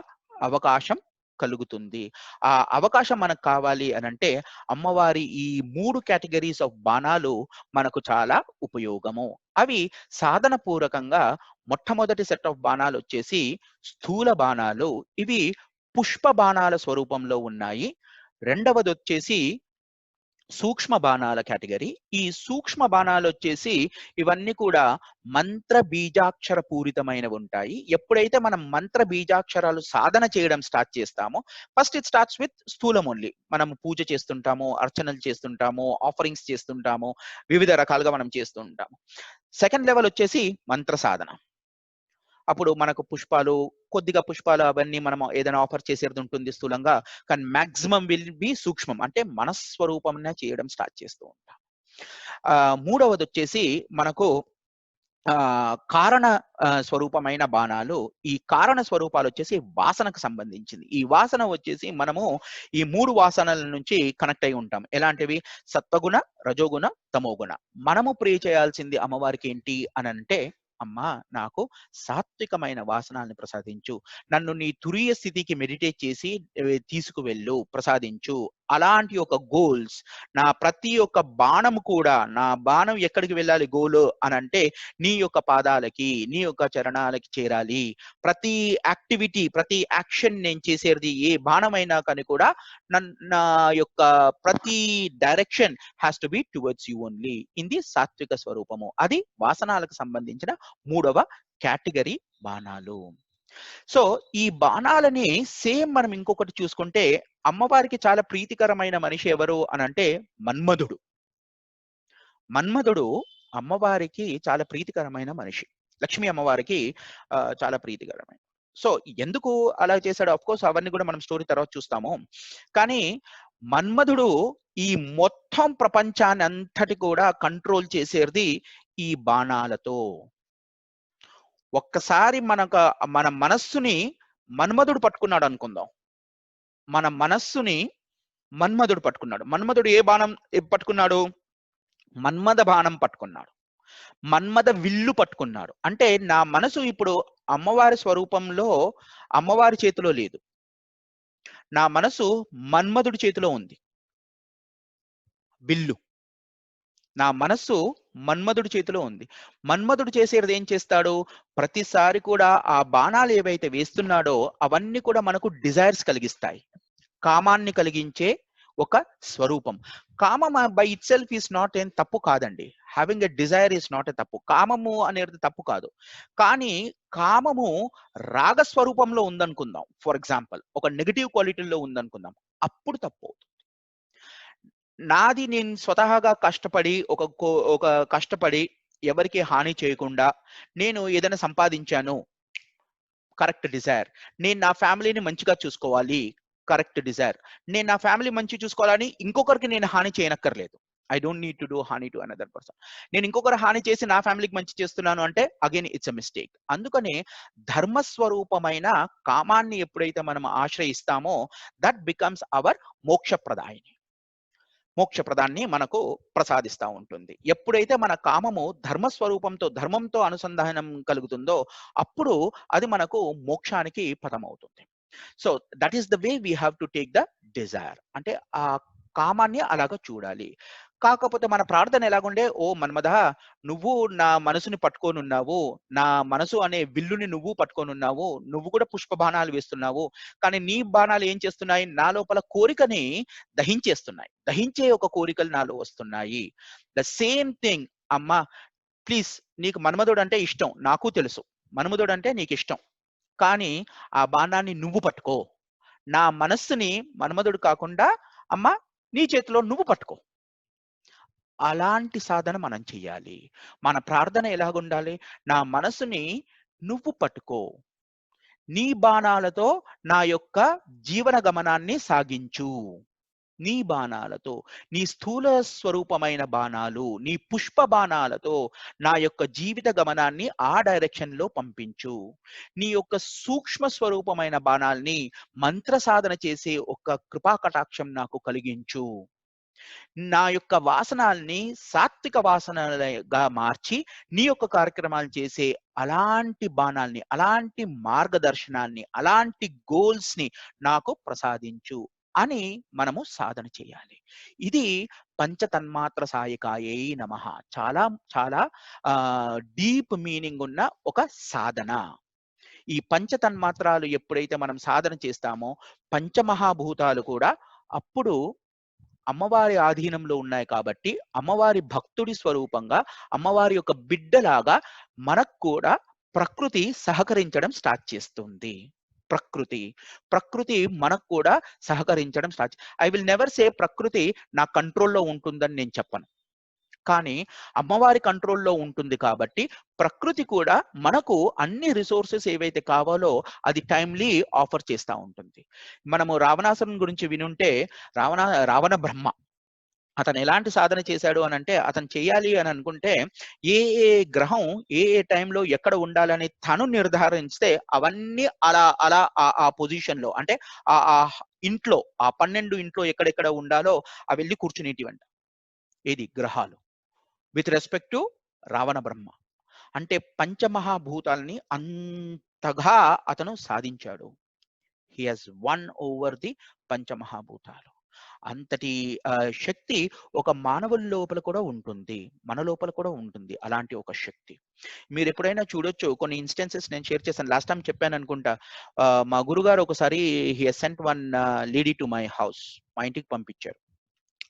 అవకాశం కలుగుతుంది. ఆ అవకాశం మనకు కావాలి అని అంటే అమ్మవారి ఈ 3 కేటగిరీస్ ఆఫ్ బాణాలు మనకు చాలా ఉపయోగము. అవి సాధన పూర్వకంగా మొట్టమొదటి సెట్ ఆఫ్ బాణాలు వచ్చేసి స్థూల బాణాలు. ఇవి పుష్ప బాణాల స్వరూపంలో ఉన్నాయి. రెండవది వచ్చేసి సూక్ష్మ బాణాల కేటగిరీ. ఈ సూక్ష్మ బాణాలు వచ్చేసి ఇవన్నీ కూడా మంత్ర బీజాక్షర పూరితమైనవి ఉంటాయి. ఎప్పుడైతే మనం మంత్ర బీజాక్షరాలు సాధన చేయడం స్టార్ట్ చేస్తామో, first it starts with sthoolam only. మనం పూజ చేస్తుంటాము, అర్చనలు చేస్తుంటాము, ఆఫరింగ్స్ చేస్తుంటాము, వివిధ రకాలుగా మనం చేస్తూ ఉంటాము. సెకండ్ లెవెల్ వచ్చేసి మంత్ర సాధన. అప్పుడు మనకు పుష్పాలు, కొద్దిగా పుష్పాలు అవన్నీ మనం ఏదైనా ఆఫర్ చేసేది ఉంటుంది స్థూలంగా, కానీ మాక్సిమం విల్ బి సూక్ష్మం, అంటే మనస్వరూపంగా చేయడం స్టార్ట్ చేస్తూ ఉంటాం. మూడవది వచ్చేసి మనకు కారణ స్వరూపమైన బాణాలు. ఈ కారణ స్వరూపాలు వచ్చేసి వాసనకు సంబంధించింది. ఈ వాసన వచ్చేసి మనము ఈ 3 వాసనల నుంచి కనెక్ట్ అయి ఉంటాం. ఎలాంటివి? సత్వగుణ, రజోగుణ, తమోగుణ. మనము ప్రే చేయాల్సింది అమ్మవారికి ఏంటి అని అంటే, అమ్మా నాకు సాత్వికమైన వాసనాలను ప్రసాదించు, నన్ను నీ తురీయ స్థితికి మెడిటేట్ చేసి తీసుకువెళ్ళు, ప్రసాదించు. అలాంటి ఒక గోల్స్, నా ప్రతి ఒక్క బాణం కూడా, నా బాణం ఎక్కడికి వెళ్ళాలి గోల్ అని అంటే నీ యొక్క పాదాలకి, నీ యొక్క చరణాలకి చేరాలి. ప్రతి యాక్టివిటీ, ప్రతి యాక్షన్ నేను చేసేది ఏ బాణమైనా కానీ కూడా నా యొక్క ప్రతి direction has to be towards you only in the సాత్విక స్వరూపము. అది వాసనాలకు సంబంధించిన 3వ కేటగిరీ బాణాలు. సో ఈ బాణాలని సేమ్ మనం ఇంకొకటి చూసుకుంటే, అమ్మవారికి చాలా ప్రీతికరమైన మనిషి ఎవరు అని అంటే మన్మధుడు. మన్మధుడు అమ్మవారికి చాలా ప్రీతికరమైన మనిషి. లక్ష్మీ అమ్మవారికి చాలా ప్రీతికరమైన. సో ఎందుకు అలా చేశాడు? ఆఫ్ కోర్స్ అవన్నీ కూడా మనం స్టోరీ తర్వాత చూస్తాము. కానీ మన్మధుడు ఈ మొత్తం ప్రపంచాన్ని అంతటి కూడా కంట్రోల్ చేసేది ఈ బాణాలతో. ఒక్కసారి మన మనస్సుని మన్మధుడు పట్టుకున్నాడు అనుకుందాం. మన మనస్సుని మన్మధుడు పట్టుకున్నాడు. మన్మధుడు ఏ బాణం పట్టుకున్నాడు? మన్మథ బాణం పట్టుకున్నాడు, మన్మథ విల్లు పట్టుకున్నాడు. అంటే నా మనసు ఇప్పుడు అమ్మవారి స్వరూపంలో, అమ్మవారి చేతిలో లేదు. నా మనసు మన్మధుడి చేతిలో ఉంది. విల్లు నా మనస్సు మన్మధుడి చేతిలో ఉంది. మన్మధుడు చేసేది ఏం చేస్తాడు? ప్రతిసారి కూడా ఆ బాణాలు ఏవైతే వేస్తున్నాడో అవన్నీ కూడా మనకు డిజైర్స్ కలిగిస్తాయి, కామాన్ని కలిగించే ఒక స్వరూపం. కామం by it self is not ఏం తప్పు కాదండి. Having a desire is not a తప్పు. కామము అనేది తప్పు కాదు. కానీ కామము రాగస్వరూపంలో ఉందనుకుందాం, ఫర్ ఎగ్జాంపుల్ ఒక నెగిటివ్ క్వాలిటీలో ఉందనుకుందాం, అప్పుడు తప్పు. నాది నేను స్వతహాగా కష్టపడి ఒక కష్టపడి ఎవరికి హాని చేయకుండా నేను ఏదైనా సంపాదించాను, కరెక్ట్ డిజైర్. నేను నా ఫ్యామిలీని మంచిగా చూసుకోవాలి, కరెక్ట్ డిజైర్. నేను నా ఫ్యామిలీ మంచి చూసుకోవాలని ఇంకొకరికి నేను హాని చేయనక్కర్లేదు. I don't need to do hani to another person. నేను ఇంకొకరు హాని చేసి నా ఫ్యామిలీకి మంచి చేస్తున్నాను అంటే అగైన్ ఇట్స్ అ మిస్టేక్. అందుకనే ధర్మస్వరూపమైన కామాన్ని ఎప్పుడైతే మనం ఆశ్రయిస్తామో దట్ బికమ్స్ అవర్ మోక్షప్రదాయిని. మోక్షప్రదాన్ని మనకు ప్రసాదిస్తూ ఉంటుంది. ఎప్పుడైతే మన కామము ధర్మస్వరూపంతో, ధర్మంతో అనుసంధానం కలుగుతుందో అప్పుడు అది మనకు మోక్షానికి పదమవుతుంది. So that is the way we have to take the desire. అంటే ఆ కామాన్ని అలాగా చూడాలి. కాకపోతే మన ప్రార్థన ఎలాగుండే, ఓ మన్మథ నువ్వు నా మనసుని పట్టుకొనున్నావు, నా మనసు అనే విల్లుని నువ్వు పట్టుకొనున్నావు, నువ్వు కూడా పుష్ప బాణాలు వేస్తున్నావు, కానీ నీ బాణాలు ఏం చేస్తున్నాయి? నా లోపల కోరికని దహించేస్తున్నాయి, దహించే ఒక కోరికలు నాలో వస్తున్నాయి. ద సేమ్ థింగ్ అమ్మా, ప్లీజ్, నీకు మన్మధుడు అంటే ఇష్టం, నాకు తెలుసు మన్మధుడు అంటే నీకు ఇష్టం, కానీ ఆ బాణాన్ని నువ్వు పట్టుకో. నా మనస్సుని మన్మధుడు కాకుండా అమ్మా నీ చేతిలో నువ్వు పట్టుకో. అలాంటి సాధన మనం చెయ్యాలి. మన ప్రార్థన ఎలాగుండాలి? నా మనసుని నువ్వు పట్టుకో, నీ బాణాలతో నా యొక్క జీవన గమనాన్ని సాగించు. నీ బాణాలతో, నీ స్థూల స్వరూపమైన బాణాలు, నీ పుష్ప బాణాలతో నా యొక్క జీవిత గమనాన్ని ఆ డైరెక్షన్ లో పంపించు. నీ యొక్క సూక్ష్మ స్వరూపమైన బాణాల్ని మంత్ర సాధన చేసే ఒక కృపా కటాక్షం నాకు కలిగించు. నా యొక్క వాసనాల్ని సాత్విక వాసనలుగా మార్చి నీ యొక్క కార్యక్రమాలు చేసే అలాంటి బాణాల్ని, అలాంటి మార్గదర్శనాన్ని, అలాంటి గోల్స్ ని నాకు ప్రసాదించు అని మనము సాధన చేయాలి. ఇది పంచతన్మాత్ర సాయకాయై నమః. చాలా చాలా డీప్ మీనింగ్ ఉన్న ఒక సాధన. ఈ పంచతన్మాత్రాలు ఎప్పుడైతే మనం సాధన చేస్తామో పంచమహాభూతాలు కూడా అప్పుడు అమ్మవారి ఆధీనంలో ఉన్నాయి. కాబట్టి అమ్మవారి భక్తుడి స్వరూపంగా, అమ్మవారి యొక్క బిడ్డలాగా మనకు కూడా ప్రకృతి సహకరించడం స్టార్ట్ చేస్తుంది. ప్రకృతి మనకు కూడా సహకరించడం start. I will never say ప్రకృతి నా కంట్రోల్లో ఉంటుందని నేను చెప్పను. కానీ అమ్మవారి కంట్రోల్లో ఉంటుంది కాబట్టి ప్రకృతి కూడా మనకు అన్ని రిసోర్సెస్ ఏవైతే కావాలో అది టైమ్లీ ఆఫర్ చేస్తూ ఉంటుంది. మనము రావణాసురుని గురించి వినుంటే రావణ బ్రహ్మ అతను ఎలాంటి సాధన చేశాడు అని అంటే, అతను చేయాలి అని అనుకుంటే ఏ ఏ గ్రహం ఏ ఏ టైంలో ఎక్కడ ఉండాలని తను నిర్ధారిస్తే అవన్నీ అలా అలా ఆ పొజిషన్ లో అంటే ఆ ఇంట్లో ఆ 12 ఇంట్లో ఎక్కడెక్కడ ఉండాలో అవి వెళ్ళి కూర్చునేటివంట. ఏది గ్రహాలు with respect to Ravana Brahma. అంటే పంచమహాభూతాల్ని అంతగా అతను సాధించాడు. He has won over the పంచమహాభూతాలు. అంతటి శక్తి ఒక మానవుల లోపల కూడా ఉంటుంది, మన లోపల కూడా ఉంటుంది అలాంటి ఒక శక్తి. మీరు ఎప్పుడైనా చూడొచ్చు, కొన్ని ఇన్స్టెన్సెస్ నేను షేర్ చేశాను, లాస్ట్ టైం చెప్పాను అనుకుంటా. మా గురుగారు ఒకసారి he sent one lady to my house, మా ఇంటికి పంపించారు.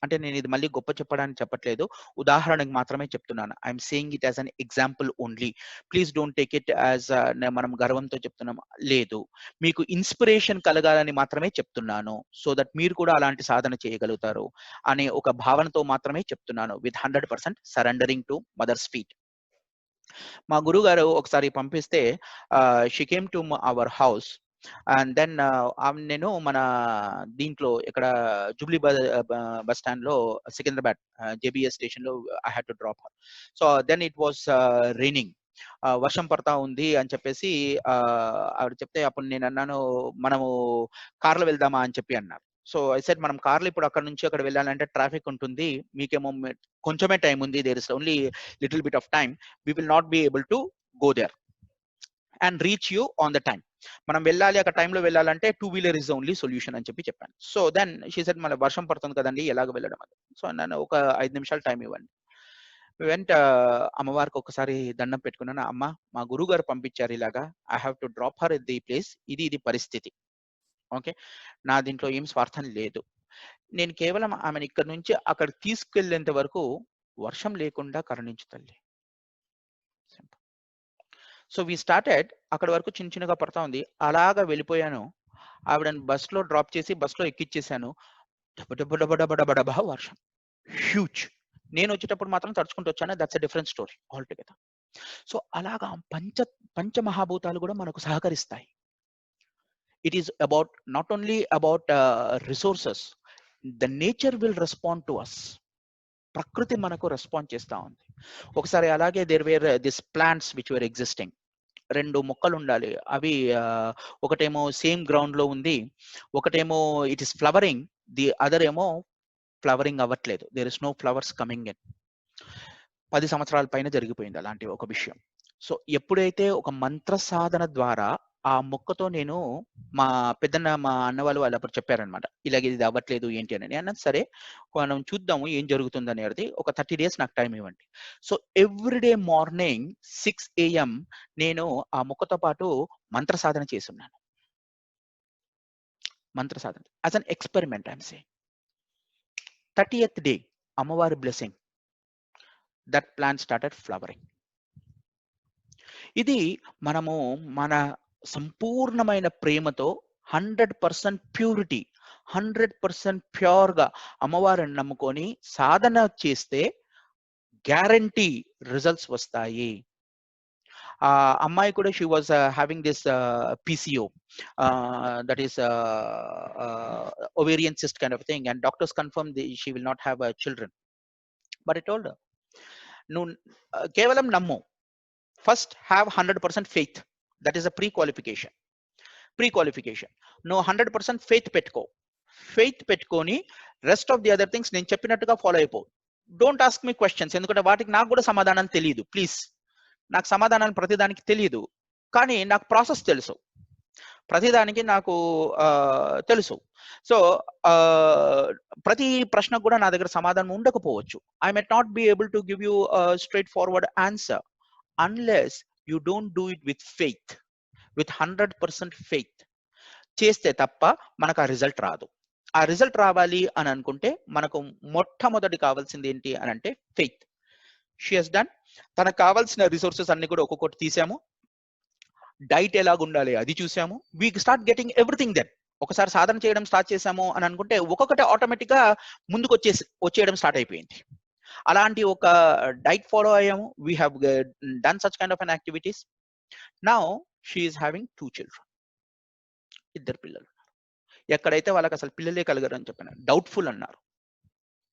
అంటే నేను ఇది మళ్ళీ గొప్ప చెప్పడానికి చెప్పట్లేదు, ఉదాహరణకు మాత్రమే చెప్తున్నాను. I'm saying it as an example only. Please don't take it as మనం గర్వంతో చెప్తున్నాం, లేదు, మీకు ఇన్స్పిరేషన్ కలగాలని మాత్రమే చెప్తున్నాను. సో దట్ మీరు కూడా అలాంటి సాధన చేయగలుగుతారు అనే ఒక భావనతో మాత్రమే చెప్తున్నాను, with 100% surrendering to mother's feet. మా గురువు గారు ఒకసారి పంపిస్తే she came to our house and then నేను మన దీంట్లో ఇక్కడ జూబ్లీ బస్ స్టాండ్ లో సికింద్రాబాద్ జేబిఎస్ స్టేషన్ లో I had to drop. So then it was raining, వర్షం పడతా ఉంది అని చెప్పేసి ఆవిడ చెప్తే అప్పుడు నేను అన్నాను, మనము కార్లో వెళ్దామా అని చెప్పి అన్నారు. సో ఐ సెడ్, మనం కార్లో ఇప్పుడు అక్కడ నుంచి అక్కడ వెళ్ళాలంటే ట్రాఫిక్ ఉంటుంది, మీకేమో కొంచెమే టైం ఉంది, there is only little bit of time, we will not be able to go there and reach you on the time. మనం వెళ్ళాలి, అక్కడ టైంలో వెళ్ళాలంటే 2-వీలర్ ఇస్ ఓన్లీ సొల్యూషన్ అని చెప్పి చెప్పాను. సో దెన్ షీ సెడ్, మళ్ళీ వర్షం పడుతుంది కదండి, ఎలాగ వెళ్ళడం అది. సో నన్ను ఒక 5 నిమిషాలు టైం ఇవ్వండి. వెంట అమ్మవారికి ఒకసారి దండం పెట్టుకున్నాను, అమ్మ మా గురువు గారు పంపించారు ఇలాగా, I have to drop her at the place, ఇది పరిస్థితి, ఓకే, నా దీంట్లో ఏం స్వార్థం లేదు, నేను కేవలం ఆమెను ఇక్కడ నుంచి అక్కడ తీసుకెళ్లేంత వరకు వర్షం లేకుండా కరుణించు తల్లి. సో వీ స్టార్టెడ్, అక్కడ వరకు చిన్న చిన్నగా పడతా ఉంది, అలాగా వెళ్ళిపోయాను. ఆవిడని బస్లో డ్రాప్ చేసి బస్లో ఎక్కిచ్చేసాను. డబడబడబడబడబా వర్షం, హ్యూజ్. నేను వచ్చేటప్పుడు మాత్రం తడుచుకుంటూ వచ్చాను, that's a different story altogether. So అలాగా పంచమహాభూతాలు కూడా మనకు సహకరిస్తాయి. It is about not only about resources, the nature will respond to us. ప్రకృతి మనకు రెస్పాండ్ చేస్తూ ఉంది. ఒకసారి అలాగే there were this plants which were existing, 2 మొక్కలు ఉండాలి, అవి ఒకటేమో సేమ్ గ్రౌండ్ లో ఉంది, ఒకటేమో it is flowering, the other ఏమో ఫ్లవరింగ్ అవ్వట్లేదు, there is no flowers coming in. 10 సంవత్సరాల పైన జరిగిపోయింది అలాంటి ఒక విషయం. సో ఎప్పుడైతే ఒక మంత్ర సాధన ద్వారా ఆ మొక్కతో నేను, మా పెద్దన్న మా అన్న వాళ్ళు అప్పుడు చెప్పారనమాట, ఇలాగ ఇది అవ్వట్లేదు ఏంటి అని. అన్నది సరే మనం చూద్దాము ఏం జరుగుతుంది అనేది, ఒక 30 days నాకు టైం ఇవ్వండి. సో ఎవ్రీడే మార్నింగ్ 6 AM నేను ఆ మొక్కతో పాటు మంత్ర సాధన చేస్తున్నాను. మంత్ర సాధన as an experiment I'm saying. 30th day అమ్మవారి blessing, that plant started flowering. ఇది మనము మన సంపూర్ణమైన ప్రేమతో 100% ప్యూరిటీ, 100% ప్యూర్గా అమ్మవారిని నమ్ముకొని సాధన చేస్తే గ్యారంటీ రిజల్ట్స్ వస్తాయి. అమ్మాయి కూడా she was having this PCO, that is ovarian cyst kind of thing, and doctors confirmed she will not have children. But I told her, నువ్వు కేవలం నమ్ము, first have 100% faith. That is a pre-qualification. నువ్వు 100% faith పెట్టుకో. Faith పెట్టుకొని rest of the other things నేను చెప్పినట్టుగా follow అయిపో. Don't ask me questions, ఎందుకంటే వాటికి నాకు కూడా సమాధానం తెలియదు. ప్లీజ్, నాకు సమాధానాలు ప్రతిదానికి తెలియదు, కానీ నాకు ప్రాసెస్ తెలుసు, ప్రతిదానికి నాకు తెలుసు. సో ప్రతి ప్రశ్నకు కూడా నా దగ్గర సమాధానం ఉండకపోవచ్చు. I might not be able to give you straight forward answer unless you don't do it with faith, with 100% faith. చేస్తే తప్ప మనకు ఆ రిజల్ట్ రాదు. ఆ రిజల్ట్ రావాలి అని అనుకుంటే మనకు మొట్టమొదటి కావాల్సింది ఏంటి అని అంటే ఫెయిత్. She has done. తనకు కావాల్సిన రిసోర్సెస్ అన్ని కూడా ఒక్కొక్కటి తీసాము. డైట్ ఎలాగ ఉండాలి అది చూసాము. We start getting everything then. ఒకసారి సాధన చేయడం స్టార్ట్ చేసాము అని అనుకుంటే ఒక్కొక్కటి ఆటోమేటిక్ గా ముందుకు వచ్చేయడం స్టార్ట్ అయిపోయింది. అలాంటి ఒక డైట్ ఫాలో అయ్యాము. We have done such kind of an activities. Now she is having 2 children, ఇద్దరు పిల్లలు. ఎక్కడైతే వాళ్ళకి అసలు పిల్లలే కలగరు అని చెప్పిన డౌట్ఫుల్ అన్నారు,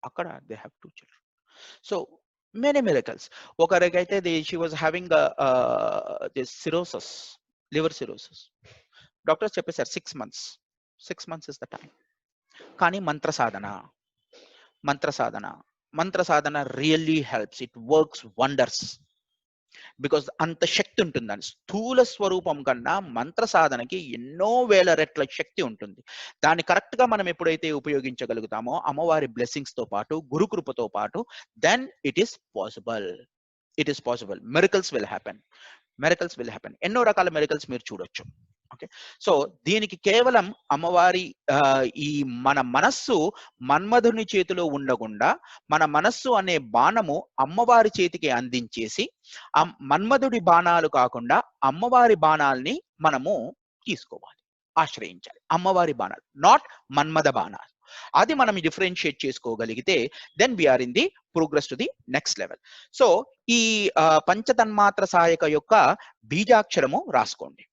అక్కడ they have 2 children. So many miracles. ఒకరికైతే she was having cirrhosis, liver cirrhosis. Doctors చెప్పేశారు 6 months, 6 months is the time. కానీ mantra sadhana really helps. It works wonders. Because అంత శక్తి ఉంటుందని. స్థూల స్వరూపం కన్నా మంత్ర సాధనకి ఎన్నో వేల రెట్ల శక్తి ఉంటుంది. దాన్ని కరెక్ట్ గా మనం ఎప్పుడైతే ఉపయోగించగలుగుతామో అమ్మవారి బ్లెస్సింగ్స్ తో పాటు గురుకృపతో పాటు, then it is possible. Miracles will happen. ఎన్నో రకాల మిరకల్స్ మీరు చూడొచ్చు. ఓకే, సో దీనికి కేవలం అమ్మవారి ఈ మన మనస్సు మన్మధుని చేతిలో ఉండకుండా మన మనస్సు అనే బాణము అమ్మవారి చేతికి అందించేసి, ఆ మన్మధుడి బాణాలు కాకుండా అమ్మవారి బాణాల్ని మనము తీసుకోవాలి, ఆశ్రయించాలి. అమ్మవారి బాణాలు, నాట్ మన్మథ బాణాలు. అది మనం డిఫరెన్షియేట్ చేసుకోగలిగితే then we are in the progress to the next level. So ఈ పంచతన్మాత్ర సహాయక యొక్క బీజాక్షరము రాసుకోండి.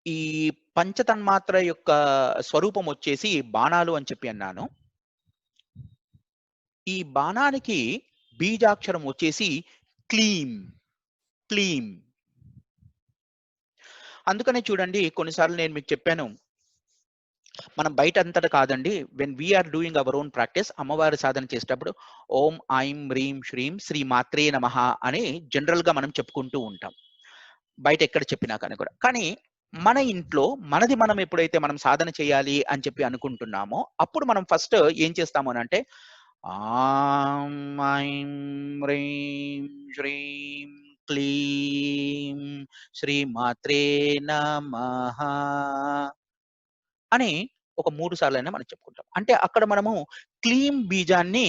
ఈ పంచతన్మాత్ర యొక్క స్వరూపం వచ్చేసి బాణాలు అని చెప్పి అన్నాను. ఈ బాణానికి బీజాక్షరం వచ్చేసి క్లీం. అందుకనే చూడండి, కొన్నిసార్లు నేను మీకు చెప్పాను, మనం బయట అంతటా కాదండి, when we are doing our own practice, అమ్మవారి సాధన చేసేటప్పుడు ఓం ఐం హ్రీం శ్రీం శ్రీ మాత్రే నమః అని జనరల్ గా మనం చెప్పుకుంటూ ఉంటాం, బయట ఎక్కడ చెప్పినా కానీ కూడా. కానీ మన ఇంట్లో మనది మనం ఎప్పుడైతే మనం సాధన చేయాలి అని చెప్పి అనుకుంటున్నామో అప్పుడు మనం ఫస్ట్ ఏం చేస్తాము అని అంటే ఆం ఐం హ్రీం శ్రీం క్లీం శ్రీ మాత్రే నమః అని ఒక 3 సార్లు అయినా మనం చెప్పుకుంటాం. అంటే అక్కడ మనము క్లీం బీజాన్ని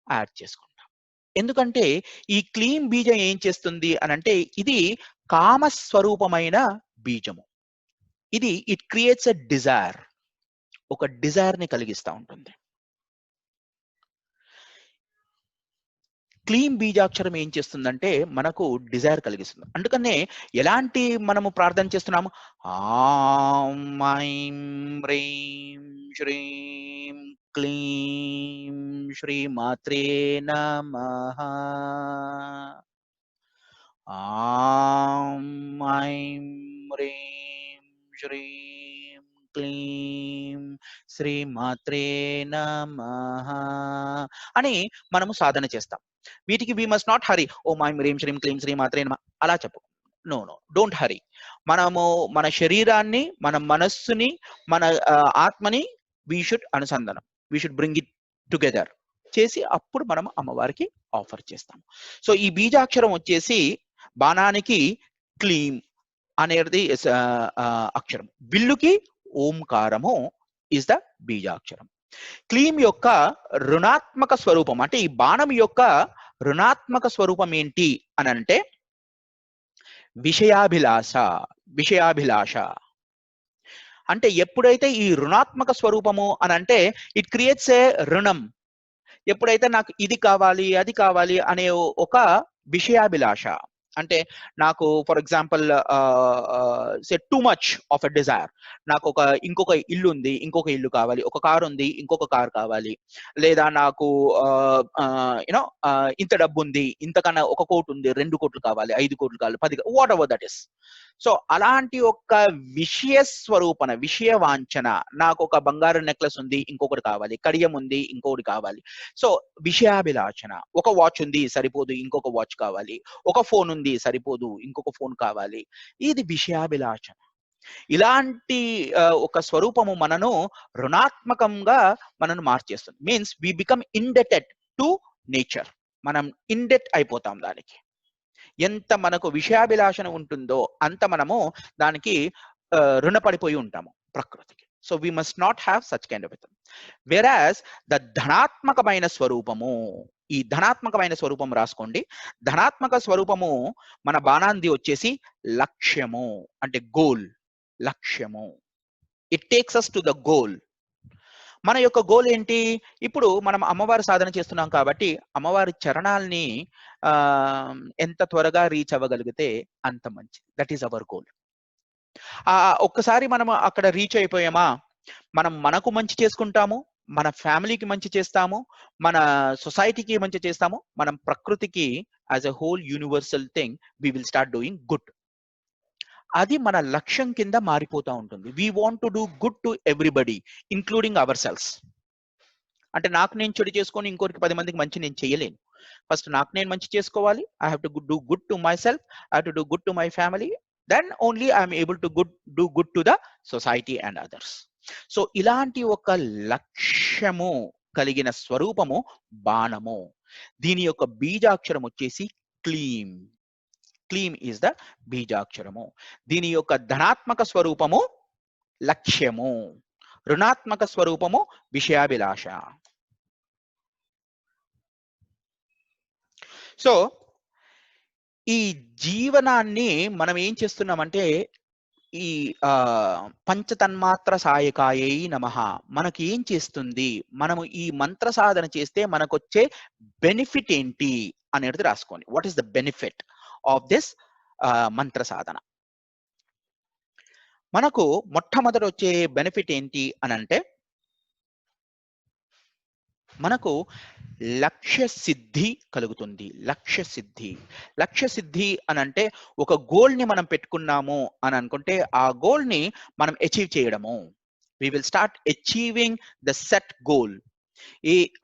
యాడ్ చేసుకుంటాం. ఎందుకంటే ఈ క్లీం బీజం ఏం చేస్తుంది అని అంటే ఇది కామస్వరూపమైన బీజము. ఇది ఇట్ క్రియేట్స్ ఎ డిజైర్, ఒక డిజైర్ ని కలిగిస్తూ ఉంటుంది. క్లీం బీజాక్షరం ఏం చేస్తుందంటే మనకు డిజైర్ కలిగిస్తుంది. అందుకనే ఎలాంటి మనము ప్రార్థన చేస్తున్నాము, ఆం ఐం హ్రీం శ్రీం క్లీం శ్రీ మాత్రే నమః, ఆం ఐం హ్రీం శ్రీం క్లీం శ్రీ మాత్రే నమః అని మనము సాధన చేస్తాం. వీటికి వి మస్ట్ నాట్ హరీ. ఓం ఐం హ్రీం శ్రీం క్లీం శ్రీ మాత్రే నమః అలా చెప్పు. No, don't hurry. మనము మన శరీరాన్ని, మన మనస్సుని, మన ఆత్మని వీ షుడ్ అనుసంధానం, we should bring it together చేసి అప్పుడు మనం అమ్మవారికి ఆఫర్ చేస్తాము. సో ఈ బీజాక్షరం వచ్చేసి బాణానికి క్లీం అనేది అక్షరం, బిల్లుకి ఓంకారము ఇస్ ద బీజాక్షరం. క్లీం యొక్క రుణాత్మక స్వరూపం అంటే ఈ బాణం యొక్క రుణాత్మక స్వరూపం ఏంటి అని అంటే విషయాభిలాష. అంటే ఎప్పుడైతే ఈ రుణాత్మక స్వరూపము అని అంటే ఇట్ క్రియేట్స్ ఏ రుణం. ఎప్పుడైతే నాకు ఇది కావాలి అది కావాలి అనే ఒక విషయాభిలాష, అంటే నాకు for example too much of a desire, నాకు ఇంకొక ఇల్లు ఉంది, ఇంకొక ఇల్లు కావాలి, ఒక కారు ఉంది, ఇంకొక కారు కావాలి, లేదా నాకు యూనో ఇంత డబ్బు ఉంది, ఇంతకన్నా 1 కోటి ఉంది, 2 కోట్లు కావాలి, 5 కోట్లు కావాలి, 10, what ever that is. So అలాంటి ఒక విషయ స్వరూపణ, విషయ వాంఛన, నాకు ఒక బంగారు నెక్లెస్ ఉంది, ఇంకొకటి కావాలి, కడియం ఉంది, ఇంకొకటి కావాలి. సో విషయాభిలాషణ. ఒక వాచ్ ఉంది సరిపోదు, ఇంకొక వాచ్ కావాలి, ఒక ఫోన్ ఉంది సరిపోదు, ఇంకొక ఫోన్ కావాలి, ఇది విషయాభిలాషణ. ఇలాంటి ఒక స్వరూపము మనను రుణాత్మకంగా మనను మార్చేస్తుంది. Means we become indebted to nature. మనం ఇండెట్ అయిపోతాం దానికి. ఎంత మనకు విషయాభిలాషణ ఉంటుందో అంత మనము దానికి రుణపడిపోయి ఉంటాము ప్రకృతికి. So we must not have such kind of thing. Whereas the ధనాత్మకమైన స్వరూపము, ఈ ధనాత్మకమైన స్వరూపం రాసుకోండి. ధనాత్మక స్వరూపము మన బాణాంది వచ్చేసి లక్ష్యము, అంటే గోల్, లక్ష్యము. It takes us to the goal. మన యొక్క గోల్ ఏంటి? ఇప్పుడు మనం అమ్మవారి సాధన చేస్తున్నాం కాబట్టి అమ్మవారి చరణాల్ని ఎంత త్వరగా రీచ్ అవ్వగలిగితే అంత మంచిది. That is our goal. ఒక్కసారి మనం అక్కడ రీచ్ అయిపోయామా, మనం మనకు మంచి చేసుకుంటాము, మన ఫ్యామిలీకి మంచి చేస్తాము, మన సొసైటీకి మంచి చేస్తాము, మనం ప్రకృతికి as a whole universal thing we will start doing good. అది మన లక్ష్యం కింద మారిపోతూ ఉంటుంది. We want to do good to everybody including our cells. అంటే నాకు నేను చెడు చేసుకొని ఇంకోరికి 10 మందికి మంచి నేను చేయలేను. ఫస్ట్ నాకు నేను మంచి చేసుకోవాలి. I have to do good to myself, I have to do good to my family, then only I'm able to do good to the society and others. So ఇలాంటి ఒక లక్ష్యము కలిగిన స్వరూపము బాణము. దీని యొక్క బీజాక్షరం వచ్చేసి క్లీం. క్లీం ఈజ్ ద బీజాక్షరము. దీని యొక్క ధనాత్మక స్వరూపము లక్ష్యము, రుణాత్మక స్వరూపము విషయాభిలాష. సో ఈ జీవనాన్ని మనం ఏం చేస్తున్నామంటే ఈ పంచతన్మాత్ర సాయకాయై నమః మనకి ఏం చేస్తుంది, మనము ఈ మంత్ర సాధన చేస్తే మనకొచ్చే బెనిఫిట్ ఏంటి అనేది రాసుకోండి. What is the benefit of this మంత్ర సాధన? మనకు మొట్టమొదటి వచ్చే బెనిఫిట్ ఏంటి అని అంటే మనకు లక్ష్య సిద్ధి కలుగుతుంది. లక్ష్య సిద్ధి. లక్ష్య సిద్ధి అని అంటే ఒక గోల్ ని మనం పెట్టుకున్నాము అని అనుకుంటే ఆ గోల్ ని మనం అచీవ్ చేయడము. we will start achieving the set goal.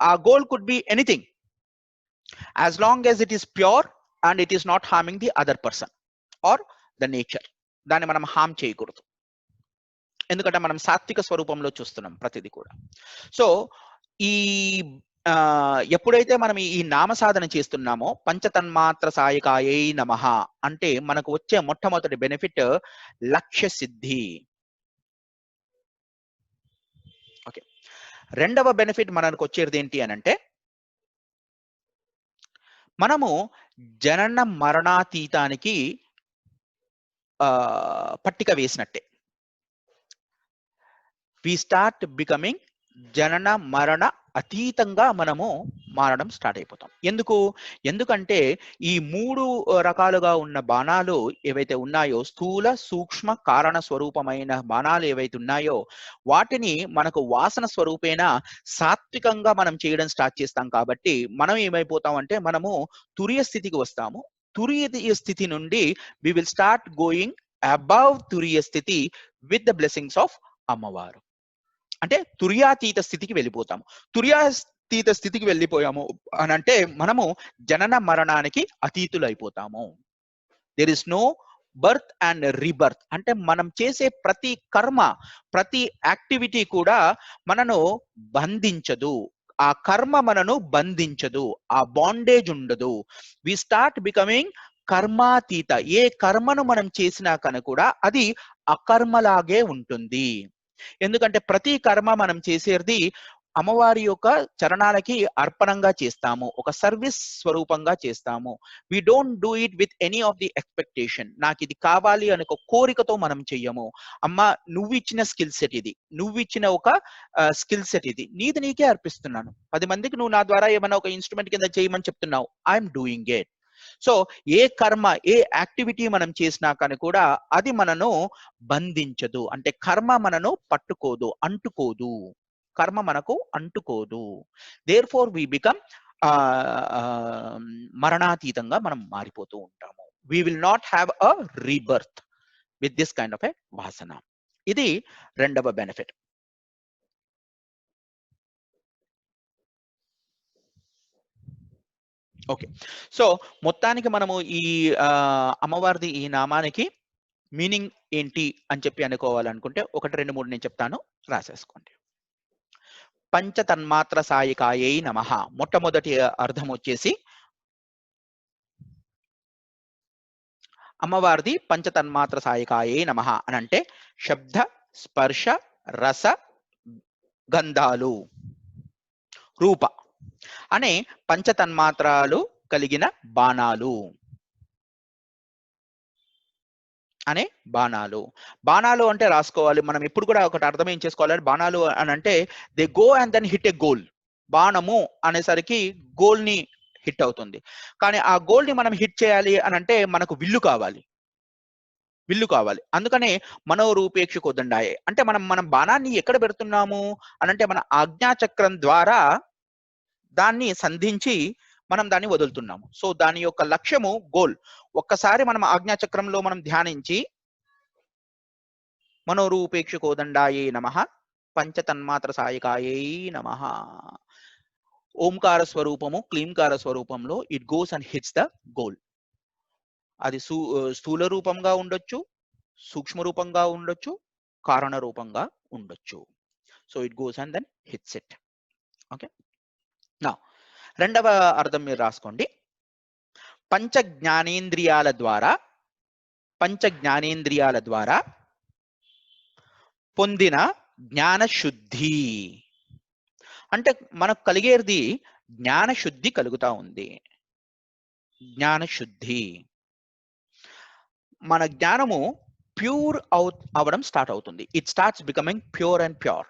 ఆ goal could be anything as long as it is pure and it is not harming the other person or the nature. దాన్ని మనం హామ్ చేయకూడదు, ఎందుకంటే మనం సాత్విక స్వరూపంలో చూస్తున్నాం ప్రతిదీ కూడా. సో ఈ ఎప్పుడైతే మనం ఈ నామ సాధన చేస్తున్నామో పంచతన్మాత్ర సాయకాయై నమః అంటే మనకు వచ్చే మొట్టమొదటి బెనిఫిట్ లక్ష్య సిద్ధి. ఓకే, రెండవ బెనిఫిట్ మనకు వచ్చేది ఏంటి అని అంటే మనము జనన మరణాతీతానికి పట్టిక వేసినట్టే. వి స్టార్ట్ బికమింగ్ జనన మరణ అతీతంగా మనము మారడం స్టార్ట్ అయిపోతాం. ఎందుకంటే ఈ 3 రకాలుగా ఉన్న బాణాలు ఏవైతే ఉన్నాయో, స్థూల సూక్ష్మ కారణ స్వరూపమైన బాణాలు ఏవైతే ఉన్నాయో వాటిని మనకు వాసన స్వరూపేణ సాత్వికంగా మనం చేయడం స్టార్ట్ చేస్తాం. కాబట్టి మనం ఏమైపోతాం అంటే మనము తురియ స్థితికి వస్తాము. తురియ స్థితి నుండి we will start going above turiya sthiti with the blessings of అమ్మవారు. అంటే తుర్యాతీత స్థితికి వెళ్ళిపోతాము. తుర్యాతీత స్థితికి వెళ్ళిపోయాము అని అంటే మనము జనన మరణానికి అతీతులు అయిపోతాము. There is no birth and rebirth. అంటే మనం చేసే ప్రతి కర్మ, ప్రతి యాక్టివిటీ కూడా మనను బంధించదు. ఆ కర్మ మనను బంధించదు, ఆ బాండేజ్ ఉండదు. We start becoming కర్మాతీత. ఏ కర్మను మనం చేసినా కనుక కూడా అది అకర్మలాగే ఉంటుంది. ఎందుకంటే ప్రతి కర్మ మనం చేసేది అమ్మవారి యొక్క చరణాలకి అర్పణంగా చేస్తాము, ఒక సర్వీస్ స్వరూపంగా చేస్తాము. We don't do it with any of the expectation. నాకు ఇది కావాలి అని ఒక కోరికతో మనం చెయ్యము. అమ్మ నువ్వు ఇచ్చిన స్కిల్ సెట్ ఇది, నువ్వు ఇచ్చిన ఒక స్కిల్ సెట్ ఇది, నీది నీకే అర్పిస్తున్నాను. 10 మందికి నువ్వు నా ద్వారా ఏమైనా ఒక ఇన్స్ట్రుమెంట్ కింద చేయమని చెప్తున్నావు, ఐఎమ్ డూయింగ్ ఇట్. సో ఏ కర్మ, ఏ యాక్టివిటీ మనం చేసినా కానీ కూడా అది మనను బంధించదు. అంటే కర్మ మనను పట్టుకోదు, అంటుకోదు. కర్మ మనకు అంటుకోదు. దేర్ ఫోర్ వి బికమ్ మరణాతీతంగా మనం మారిపోతూ ఉంటాము. We will not have a rebirth with this kind of a vasana. ఇది రెండవ బెనిఫిట్. ఓకే, సో మొత్తానికి మనము ఈ అమ్మవారిది ఈ నామానికి మీనింగ్ ఏంటి అని చెప్పి అనుకోవాలనుకుంటే 1, 2, 3 నేను చెప్తాను, రాసేసుకోండి. పంచతన్మాత్ర సాయకాయై నమః. మొట్టమొదటి అర్థం వచ్చేసి అమ్మవారిది పంచతన్మాత్ర సాయకాయై నమః అని అంటే శబ్ద, స్పర్శ, రస, గంధాలు, రూప అనే పంచతన్మాత్రాలు కలిగిన బాణాలు. అనే బాణాలు. బాణాలు అంటే రాసుకోవాలి. మనం ఎప్పుడు కూడా ఒకటి అర్థం ఏం చేసుకోవాలి, బాణాలు అని అంటే they go and then hit a goal. బాణము అనేసరికి గోల్ ని హిట్ అవుతుంది. కానీ ఆ గోల్ ని మనం హిట్ చేయాలి అని అంటే మనకు విల్లు కావాలి. అందుకనే మనోరూపేక్ష కోదండాయే అంటే మనం బాణాన్ని ఎక్కడ పెడుతున్నాము అని అంటే మన ఆజ్ఞాచక్రం ద్వారా దాన్ని సంధించి మనం దాన్ని వదులుతున్నాము. సో దాని యొక్క లక్ష్యము గోల్. ఒక్కసారి మనం ఆజ్ఞాచక్రంలో మనం ధ్యానించి మనోరూపేక్ష కోదండాయే నమః పంచతన్మాత్ర సాయకాయే నమః, ఓంకార స్వరూపము క్లీంకార స్వరూపంలో it goes and hits the goal. అది స్థూల రూపంగా ఉండొచ్చు, సూక్ష్మ రూపంగా ఉండొచ్చు, కారణ రూపంగా ఉండొచ్చు. So it goes and then hits it. Okay, నా రెండవ అర్థం మీరు రాసుకోండి. పంచ జ్ఞానేంద్రియాల ద్వారా పొందిన జ్ఞాన శుద్ధి. అంటే మనకు కలిగేది జ్ఞాన శుద్ధి కలుగుతా ఉంది. జ్ఞాన శుద్ధి మన జ్ఞానము ప్యూర్ అవడం స్టార్ట్ అవుతుంది. It starts becoming pure and pure.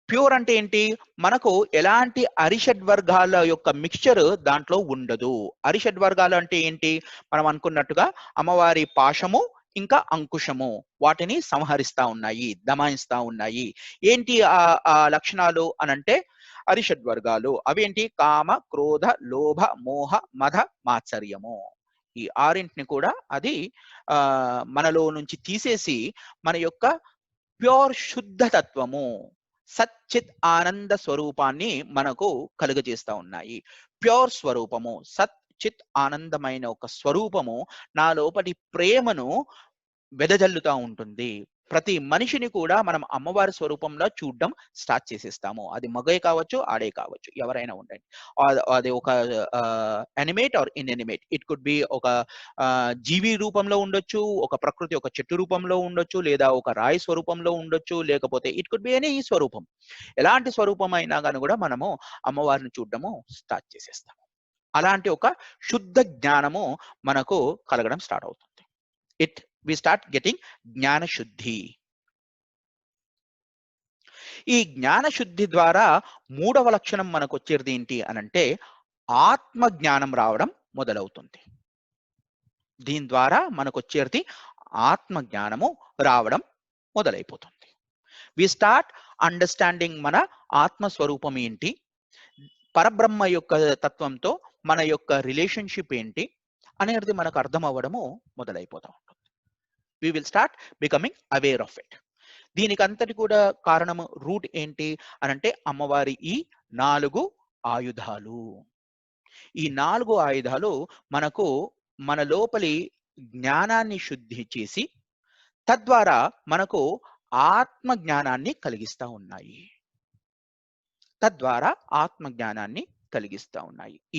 Pure అంటే ఏంటి, మనకు ఎలాంటి అరిషడ్వర్గాల యొక్క మిక్స్చర్ దాంట్లో ఉండదు. అరిషడ్వర్గాలు అంటే ఏంటి, మనం అనుకున్నట్టుగా అమ్మవారి పాశము ఇంకా అంకుశము వాటిని సంహరిస్తా ఉన్నాయి, దమాయిస్తా ఉన్నాయి. ఏంటి ఆ లక్షణాలు అనంటే అరిషడ్వర్గాలు. అవేంటి, కామ క్రోధ లోభ మోహ మద మాత్సర్యము. ఈ ఆరింటిని కూడా అది మనలో నుంచి తీసేసి మన యొక్క ప్యూర్ శుద్ధ తత్వము సచ్చిత్ ఆనంద స్వరూపాన్ని మనకు కలుగజేస్తా ఉన్నాయి. ప్యూర్ స్వరూపము, సత్ చిత్ ఆనందమైన ఒక స్వరూపము నా లోపలి ప్రేమను వెదజల్లుతా ఉంటుంది. ప్రతి మనిషిని కూడా మనం అమ్మవారి స్వరూపంలో చూడడం స్టార్ట్ చేసేస్తాము. అది మగే కావచ్చు, ఆడే కావచ్చు, ఎవరైనా ఉండండి. అది ఒక animate are ఇన్ఎనిమేట్. It could be ఒక జీవి రూపంలో ఉండొచ్చు, ఒక ప్రకృతి ఒక చెట్టు రూపంలో ఉండొచ్చు, లేదా ఒక రాయి స్వరూపంలో ఉండొచ్చు, లేకపోతే ఇట్ కుడ్ బి ఎనీ స్వరూపం. ఎలాంటి స్వరూపం అయినా కానీ కూడా మనము అమ్మవారిని చూడడము స్టార్ట్ చేసేస్తాము. అలాంటి ఒక శుద్ధ జ్ఞానము మనకు కలగడం స్టార్ట్ అవుతుంది. we start getting జ్ఞాన శుద్ధి. ఈ జ్ఞాన శుద్ధి ద్వారా మూడవ లక్షణం మనకు వచ్చేది ఏంటి అనంటే ఆత్మ జ్ఞానం రావడం మొదలవుతుంది. దీని ద్వారా మనకు వచ్చేది ఆత్మ జ్ఞానము రావడం మొదలైపోతుంది. వి స్టార్ట్ అండర్స్టాండింగ్ మన ఆత్మ స్వరూపం ఏంటి, పరబ్రహ్మ యొక్క తత్వంతో మన యొక్క రిలేషన్షిప్ ఏంటి అనేది మనకు అర్థం అవ్వడము మొదలైపోతా ఉంటుంది. we will start becoming aware of it. దీనికి అంతటి కూడా కారణము రూట్ ఏంటి అనంటే అమ్మవారి ఈ 4 ఆయుధాలు. ఈ 4 ఆయుధాలు మనకు మన లోపలి జ్ఞానాన్ని శుద్ధి చేసి తద్వారా మనకు ఆత్మ జ్ఞానాన్ని కలిగిస్తా ఉన్నాయి.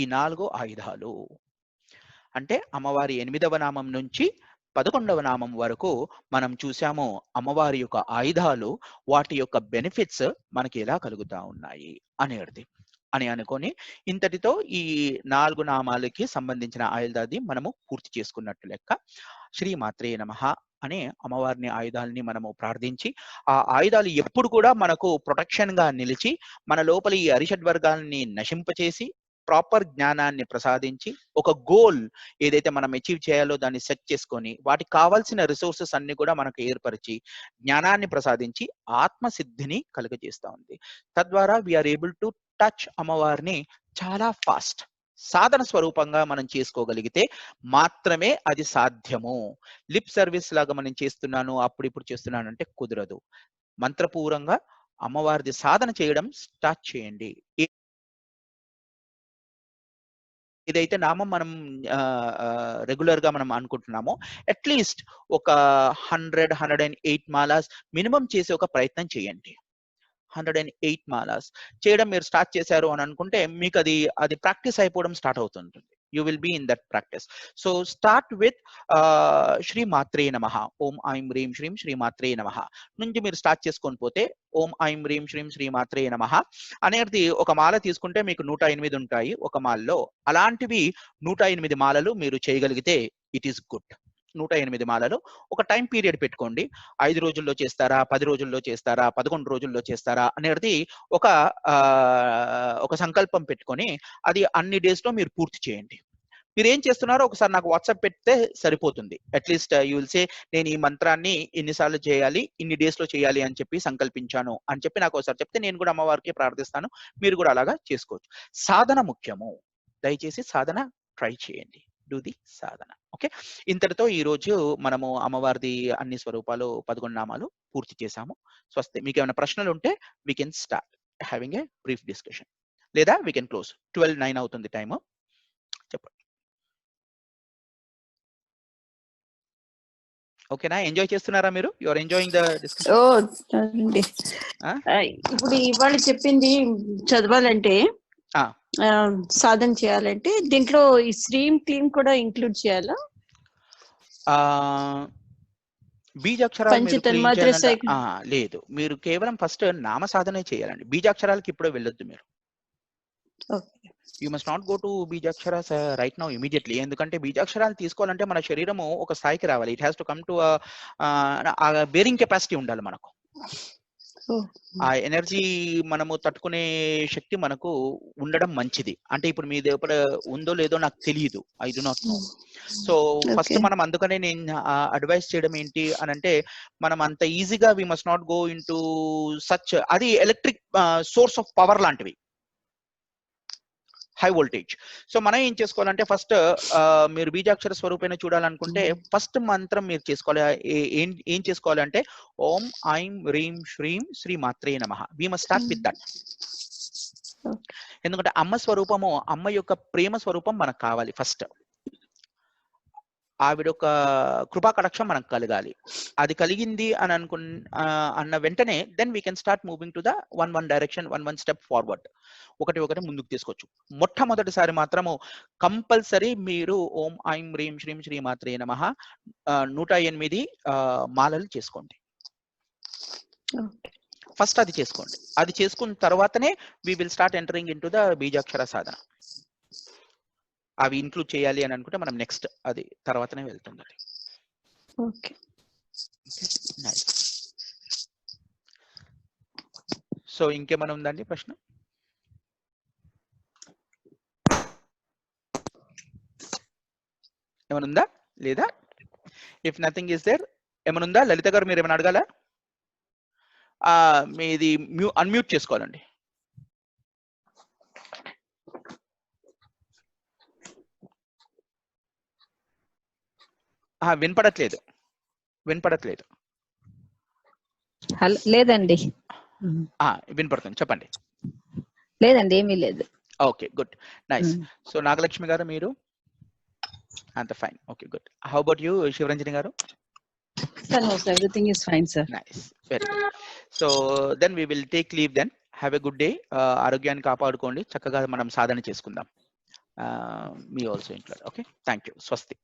ఈ 4 ఆయుధాలు అంటే అమ్మవారి 8వ నామం నుంచి 11వ నామం వరకు మనం చూసాము అమ్మవారి యొక్క ఆయుధాలు, వాటి యొక్క బెనిఫిట్స్ మనకి ఎలా కలుగుతా ఉన్నాయి అని అనుకొని ఇంతటితో ఈ 4 నామాలకి సంబంధించిన ఆయుధాది మనము పూర్తి చేసుకున్నట్టు లెక్క. శ్రీమాత్రే నమః అనే అమ్మవారిని ఆయుధాలని మనము ప్రార్థించి ఆ ఆయుధాలు ఎప్పుడు కూడా మనకు ప్రొటెక్షన్ గా నిలిచి మన లోపల ఈ అరిషడ్వర్గాల్ని నశింపచేసి ప్రాపర్ జ్ఞానాన్ని ప్రసాదించి ఒక గోల్ ఏదైతే మనం అచీవ్ చేయాలో దాన్ని సెట్ చేసుకొని వాటికి కావాల్సిన రిసోర్సెస్ అన్ని కూడా మనకు ఏర్పరిచి జ్ఞానాన్ని ప్రసాదించి ఆత్మసిద్ధిని కలుగజేస్తా ఉంది. తద్వారా వీఆర్ ఏబుల్ టు టచ్ అమ్మవారిని చాలా ఫాస్ట్. సాధన స్వరూపంగా మనం చేసుకోగలిగితే మాత్రమే అది సాధ్యము. లిప్ సర్వీస్ లాగా మనం చేస్తున్నాను అప్పుడు చేస్తున్నాను అంటే కుదరదు. మంత్రపూర్వంగా అమ్మవారిది సాధన చేయడం స్టార్ట్ చేయండి. ఏదైతే నామం మనం రెగ్యులర్ గా మనం అనుకుంటున్నామో అట్లీస్ట్ ఒక 108 మాలాస్ మినిమం చేసే ఒక ప్రయత్నం చేయండి. 108 మాలాస్ చేయడం మీరు స్టార్ట్ చేశారు అని అనుకుంటే మీకు అది ప్రాక్టీస్ అయిపోవడం స్టార్ట్ అవుతుంటుంది. You will be in that practice. So start with శ్రీ మాత్రే నమః, ఓం ఐం హ్రీం శ్రీం శ్రీ మాత్రే నమః నుంచి మీరు స్టార్ట్ చేసుకొని పోతే ఓం ఐం హ్రీం శ్రీం శ్రీ మాత్రే నమః అనేది ఒక మాల తీసుకుంటే మీకు 108 ఉంటాయి ఒక మాలలో. అలాంటివి 108 మాలలు మీరు చేయగలిగితే ఇట్ ఈస్ గుడ్. 108 మాలలు ఒక టైం పీరియడ్ పెట్టుకోండి. 5 రోజుల్లో చేస్తారా, 10 రోజుల్లో చేస్తారా, 11 రోజుల్లో చేస్తారా అనేది ఒక సంకల్పం పెట్టుకొని అది అన్ని డేస్ లో మీరు పూర్తి చేయండి. మీరు ఏం చేస్తున్నారో ఒకసారి నాకు వాట్సాప్ పెడితే సరిపోతుంది. అట్లీస్ట్ యూ విల్ సే నేను ఈ మంత్రాన్ని ఎన్నిసార్లు చేయాలి, ఇన్ని డేస్ లో చేయాలి అని చెప్పి సంకల్పించాను అని చెప్పి నాకు ఒకసారి చెప్తే నేను కూడా అమ్మవారికి ప్రార్థిస్తాను. మీరు కూడా అలాగా చేసుకోవచ్చు. సాధన ముఖ్యము. దయచేసి సాధన ట్రై చేయండి. Do the Sadhana. ఓకే, ఇంతటితో ఈ రోజు మనము అమ్మవారిది అన్ని స్వరూపాలు 11 నామాలు పూర్తి చేశాము. స్వస్తి. మీకు ఏమైనా ప్రశ్నలు ఉంటే we can start having a brief discussion, లేదా వీ కెన్ క్లోజ్. 12:09 అవుతుంది టైము. చెప్పండి. ఓకేనా? ఎంజాయ్ చేస్తున్నారా మీరు? You are enjoying the discussion? ఓ అండి ఇప్పుడు ఇవాళ చెప్పింది చదవాలంటే సాధన చేయాలంటే దీంట్లో ఈ శ్రీం క్లీం కూడా ఇంక్లూడ్ చేయాలా? బీజాక్షరాలు మీరు పంచతన్మాత్ర clean చేయాలంటే లేదు, మీరు కేవలం ఫస్ట్ నామ సాధనే చేయాలండి. బీజాక్షరాలకి ఇప్పుడే వెళ్ళొద్దు మీరు. You must not go to beejaksharas right now immediately. ఎందుకంటే బీజాక్షరాలు తీసుకోవాలంటే మన శరీరము ఒక స్థాయికి రావాలి. It has to come to bearing capacity ఉండాలి మనకు. ఆ ఎనర్జీ మనము తట్టుకునే శక్తి మనకు ఉండడం మంచిది. అంటే ఇప్పుడు మీ దగ్గర ఉందో లేదో నాకు తెలియదు, I do not know. So first మనం అందుకనే నేను అడ్వైస్ చేయడం ఏంటి అని అంటే, మనం అంత ఈజీగా we must not go into such. అది ఎలక్ట్రిక్ సోర్స్ ఆఫ్ పవర్ లాంటివి, హై వోల్టేజ్. సో మనం ఏం చేసుకోవాలంటే ఫస్ట్ మీరు బీజాక్షర స్వరూపేణ చూడాలనుకుంటే ఫస్ట్ మంత్రం మీరు చేసుకోవాలి. ఏం చేసుకోవాలి అంటే ఓం ఐం హ్రీం శ్రీం శ్రీ మాత్రే నమః. We must start with that. ఎందుకంటే అమ్మ స్వరూపము, అమ్మ యొక్క ప్రేమ స్వరూపం మనకు కావాలి. ఫస్ట్ ఆవిడ ఒక కృపా కటాక్షం మనకు కలగాలి. అది కలిగింది అని అన్న వెంటనే then we can start moving to the one direction, one step forward. ఒకటి ముందుకు తీసుకోవచ్చు. మొట్టమొదటిసారి మాత్రము కంపల్సరీ మీరు ఓం ఐం హ్రీం శ్రీం శ్రీ మాత్రే నమః 108 మాలలు చేసుకోండి. ఫస్ట్ అది చేసుకోండి. అది చేసుకున్న తర్వాతనే we will start entering into the beejakshara sadhana. అవి ఇంక్లూడ్ చేయాలి అని అనుకుంటే మనం నెక్స్ట్ అది తర్వాతనే వెళ్తుంది. ఓకే, సో ఇంకేమైనా ఉందండి ప్రశ్న? ఏమైనా ఉందా లేదా? ఇఫ్ నథింగ్ ఇస్ దేర్, ఏమైనా ఉందా? లలిత గారు మీరు ఏమైనా అడగాల? మీది అన్మ్యూట్ చేసుకోవాలండి. వినపడట్లేదు. లేదండి. వినపడుతుంది, చెప్పండి. లేదండి, ఏమీ లేదు. Okay, good, nice. So Nagalakshmi garu మీరు అంత fine. Okay, good. How about you Shivaranjani garu? Sir, no, sir, everything is fine, sir. Nice, very good. So then we will take leave then. Have a good day. ఆరోగ్యాన్ని కాపాడుకోండి. చక్కగా మనం సాధన చేసుకుందాం. Me also include. Okay, thank you. స్వస్తి.